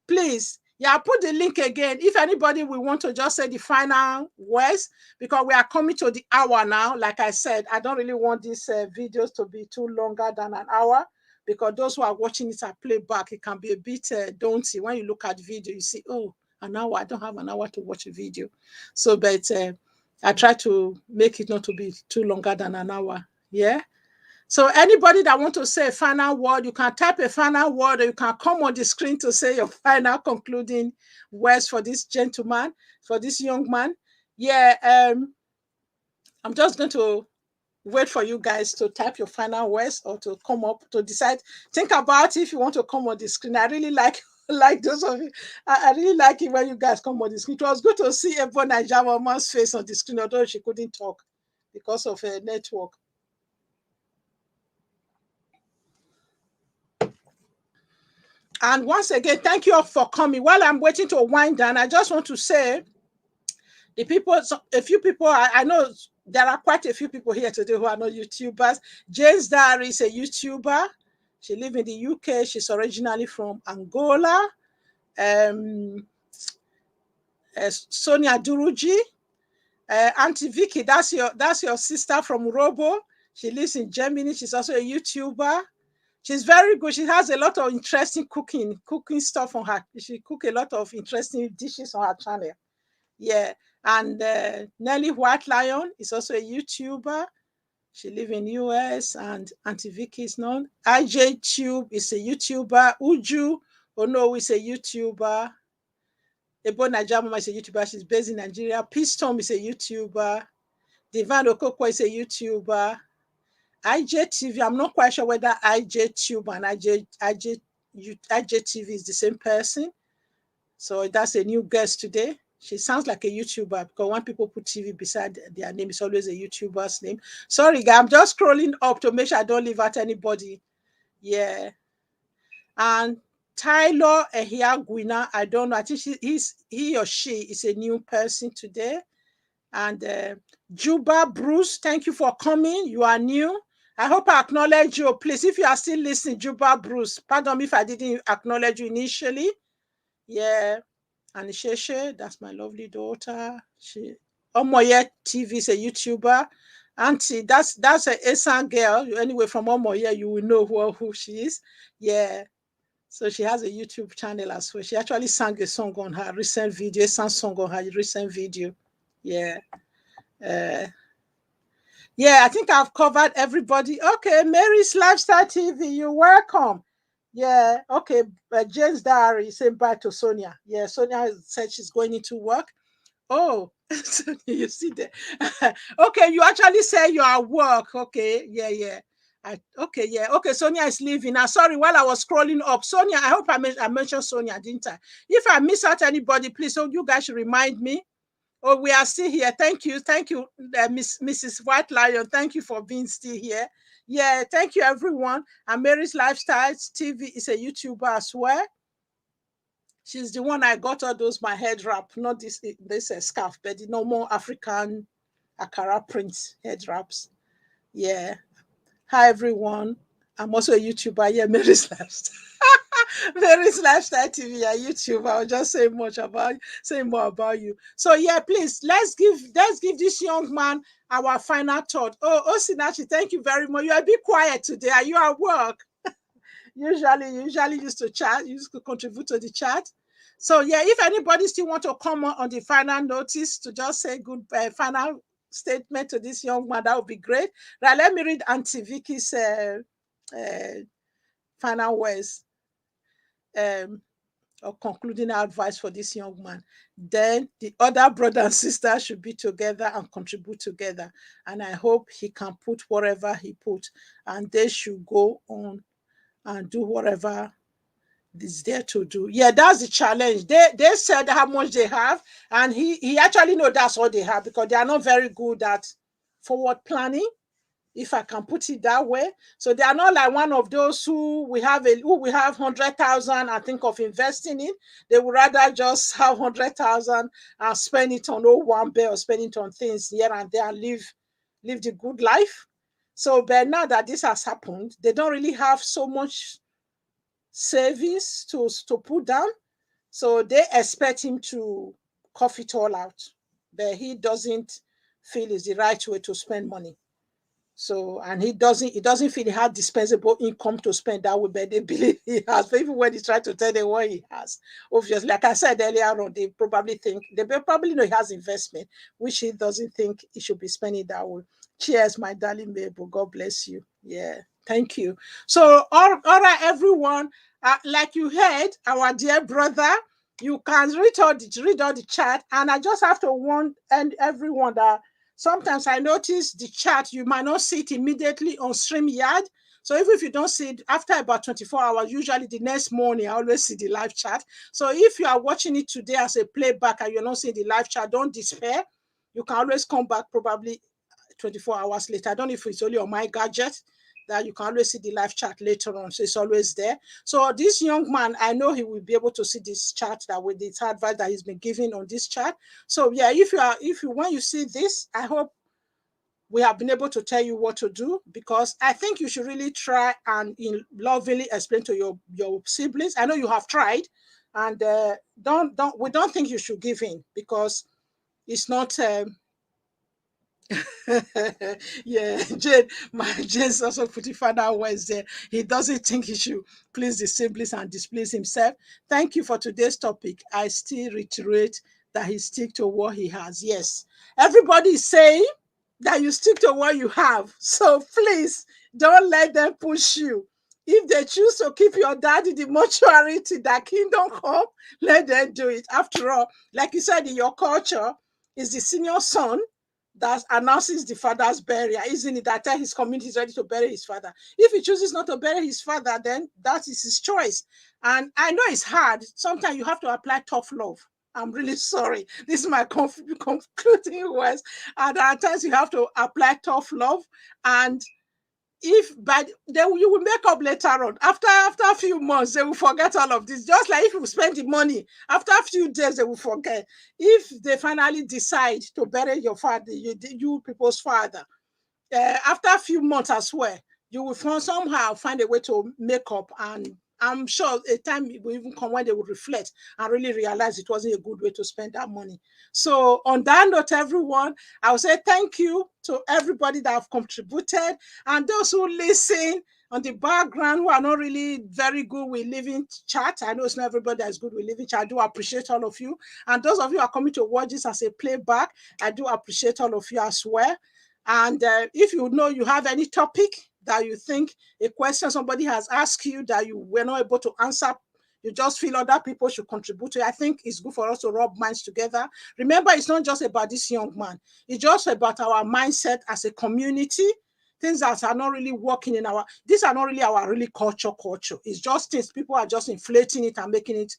Speaker 1: Please, yeah, I'll put the link again. If anybody will want to just say the final words, because we are coming to the hour now. Like I said, I don't really want these videos to be too longer than an hour, because those who are watching it at playback, it can be a bit daunting. When you look at the video, you see, oh, an hour. I don't have an hour to watch a video. So, but I try to make it not to be too longer than an hour. Yeah. So anybody that want to say a final word, you can type a final word, or you can come on the screen to say your final concluding words for this gentleman, for this young man. Yeah, I'm just going to wait for you guys to type your final words or to come up to decide. Think about if you want to come on the screen. I really like those of you. I really like it when you guys come on the screen. It was good to see Ebo Nigeria's face on the screen, although she couldn't talk because of her network. And once again, thank you all for coming. While I'm waiting to wind down, I just want to say a few people, I know there are quite a few people here today who are not YouTubers. Jane's Diary is a YouTuber. She lives in the UK. She's originally from Angola. Sonia Duruji. Auntie Vicky, that's your sister from Robo. She lives in Germany. She's also a YouTuber. She's very good. She has a lot of interesting cooking stuff on her. She cook a lot of interesting dishes on her channel. Yeah. And Nelly White Lion is also a YouTuber. She lives in US, and Auntie Vicky is known. IJ Tube is a YouTuber. Uju Ono is a YouTuber. Ebo Najamama is a YouTuber. She's based in Nigeria. Peace Tom is a YouTuber. Divan Okoko is a YouTuber. IJTV, I'm not quite sure whether IJTube and IJTV is the same person. So that's a new guest today. She sounds like a YouTuber, because when people put TV beside their name, it's always a YouTuber's name. Sorry, guys, I'm just scrolling up to make sure I don't leave out anybody. Yeah. And Tyler Ehiagwina, I don't know. I think he or she is a new person today. And Juba Bruce, thank you for coming. You are new. I hope I acknowledge you. Please, if you are still listening, Juba Bruce, pardon me if I didn't acknowledge you initially. Yeah. And Sheshe, that's my lovely daughter. Omoye TV is a YouTuber. Auntie, that's a Esan girl. Anyway, from Omoye, you will know who she is. Yeah. So she has a YouTube channel as well. She actually sang a song on her recent video, Esan song on her recent video. Yeah. Yeah, I think I've covered everybody. Okay, Mary's Lifestyle TV, you're welcome. Yeah, okay. Jane's Diary saying bye to Sonia. Yeah, Sonia said she's going into work. Oh, Sonia, you see there. Okay, you actually say you're at work. Okay, yeah. Okay, yeah. Okay, Sonia is leaving. Now, sorry, while I was scrolling up, Sonia, I hope I mentioned Sonia, didn't I? If I miss out anybody, please, so you guys should remind me. Oh, we are still here. Thank you, Mrs. White Lion. Thank you for being still here. Yeah, thank you, everyone. And Mary's Lifestyles TV is a YouTuber as well. She's the one I got all those my head wrap, not this scarf, but the normal African Akara print head wraps. Yeah. Hi, everyone. I'm also a YouTuber. Yeah, Mary's Lifestyle. Mary's Lifestyle TV, a YouTuber. I'll just say more about you. So yeah, please let's give this young man our final thought. Oh, Osinachi, thank you very much. You are a bit quiet today. Are you at work? usually used to chat, used to contribute to the chat. So yeah, if anybody still want to come on the final notice to just say good final statement to this young man, that would be great. Right, let me read Auntie Vicky's final words or concluding advice for this young man. Then the other brother and sister should be together and contribute together. And I hope he can put whatever he put, and they should go on and do whatever is there to do. Yeah, that's the challenge. They said how much they have, and he actually know that's what they have, because they are not very good at forward planning, if I can put it that way. So they are not like one of those who we have 100,000 and think of investing in. They would rather just have 100,000 and spend it on one bill, or spend it on things here and there, and live the good life. So, but now that this has happened, they don't really have so much savings to put down. So they expect him to cough it all out, but he doesn't feel it's the right way to spend money. So, and he doesn't feel he has dispensable income to spend that way, but they believe he has. But even when he try to tell them what he has, obviously, like I said earlier on, they probably know he has investment, which he doesn't think he should be spending that way. Cheers, my darling Mabel. God bless you. Yeah, thank you. So, all right, everyone. Like you heard, our dear brother, you can read all the chat, and I just have to warn everyone that sometimes I notice the chat, you might not see it immediately on StreamYard. So even if you don't see it after about 24 hours, usually the next morning, I always see the live chat. So if you are watching it today as a playback and you're not seeing the live chat, don't despair. You can always come back probably 24 hours later. I don't know if it's only on my gadget that you can always see the live chat later on. So it's always there. So this young man, I know he will be able to see this chat that with this advice that he's been giving on this chat. So yeah, when you see this, I hope we have been able to tell you what to do, because I think you should really try and lovingly explain to your siblings. I know you have tried, and we don't think you should give in, because it's not yeah, Jane's also putting final words there. He doesn't think he should please the siblings and displease himself. Thank you for today's topic. I still reiterate that he stick to what he has. Yes, everybody is saying that you stick to what you have. So please don't let them push you. If they choose to keep your dad in the mortuary till that kingdom come, let them do it. After all, like you said, in your culture, is the senior son that announces the father's burial, isn't it? That his community is ready to bury his father. If he chooses not to bury his father, then that is his choice. And I know it's hard. Sometimes you have to apply tough love. I'm really sorry. This is my concluding words. And at times you have to apply tough love. And if you will make up later on. After a few months, they will forget all of this. Just like if you spend the money, after a few days, they will forget. If they finally decide to bury your father, you people's father, after a few months as well, you will somehow find a way to make up. And I'm sure a time will even come when they will reflect and really realize it wasn't a good way to spend that money. So on that note, everyone, I will say thank you to everybody that have contributed, and those who listen on the background who are not really very good with living chat. I know it's not everybody that is good with living chat. I do appreciate all of you. And those of you who are coming to watch this as a playback, I do appreciate all of you as well. And if you know you have any topic that you think, a question somebody has asked you that you were not able to answer, you just feel other people should contribute to it, I think it's good for us to rub minds together. Remember, it's not just about this young man. It's just about our mindset as a community. Things that are not really working in these are not really our really culture. It's just things, people are just inflating it and making it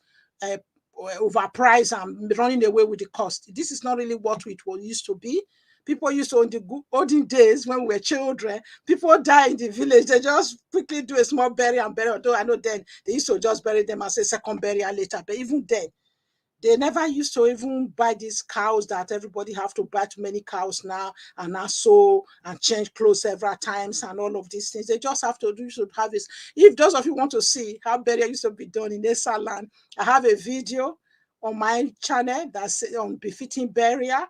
Speaker 1: overpriced and running away with the cost. This is not really what it used to be. People used to, in the olden days when we were children, people die in the village. They just quickly do a small burial and bury. Although I know then they used to just bury them as a second burial later. But even then, they never used to even buy these cows that everybody have to buy too many cows now and now sew and change clothes several times and all of these things. They just have to do, should have this. If those of you want to see how burial used to be done in Esan land, I have a video on my channel that's on befitting burial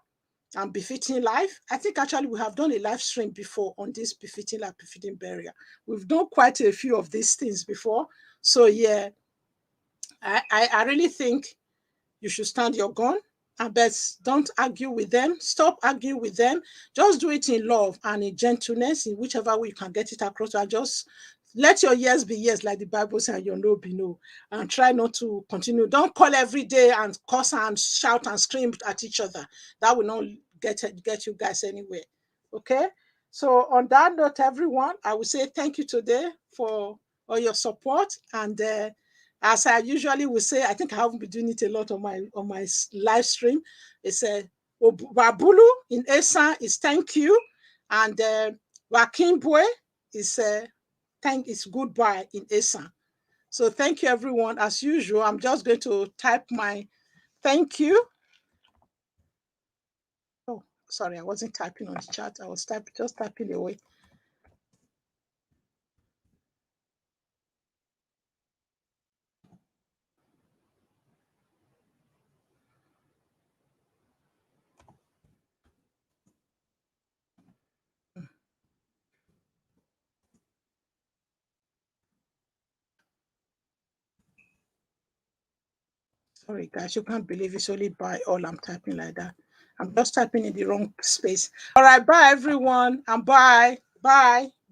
Speaker 1: and befitting life. I think actually we have done a live stream before on this befitting life, befitting burial. We've done quite a few of these things before. So yeah, I really think you should stand your gun, and but don't argue with them. Stop arguing with them. Just do it in love and in gentleness, in whichever way you can get it across. And just let your yes be yes, like the Bible says, and your no be no. And try not to continue. Don't call every day and cuss and shout and scream at each other. That will not get you guys anywhere. Okay? So on that note, everyone, I will say thank you today for all your support. And as I usually will say, I think I haven't been doing it a lot on my live stream. It's a Babulu in Esan is thank you, and Wakimbwe is is goodbye in Esan. So thank you everyone. As usual, I'm just going to type my thank you. Oh, sorry, I wasn't typing on the chat. I was just typing away. Sorry, guys, you can't believe it's only by all I'm typing like that. I'm just typing in the wrong space. All right, bye, everyone, and bye,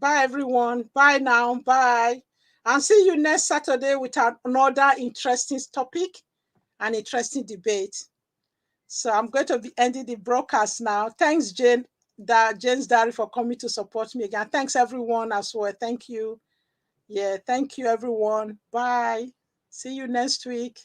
Speaker 1: everyone. Bye now, bye. And see you next Saturday with another interesting topic and interesting debate. So I'm going to be ending the broadcast now. Thanks, Jane's Diary, for coming to support me again. Thanks, everyone, as well. Thank you. Yeah, thank you, everyone. Bye. See you next week.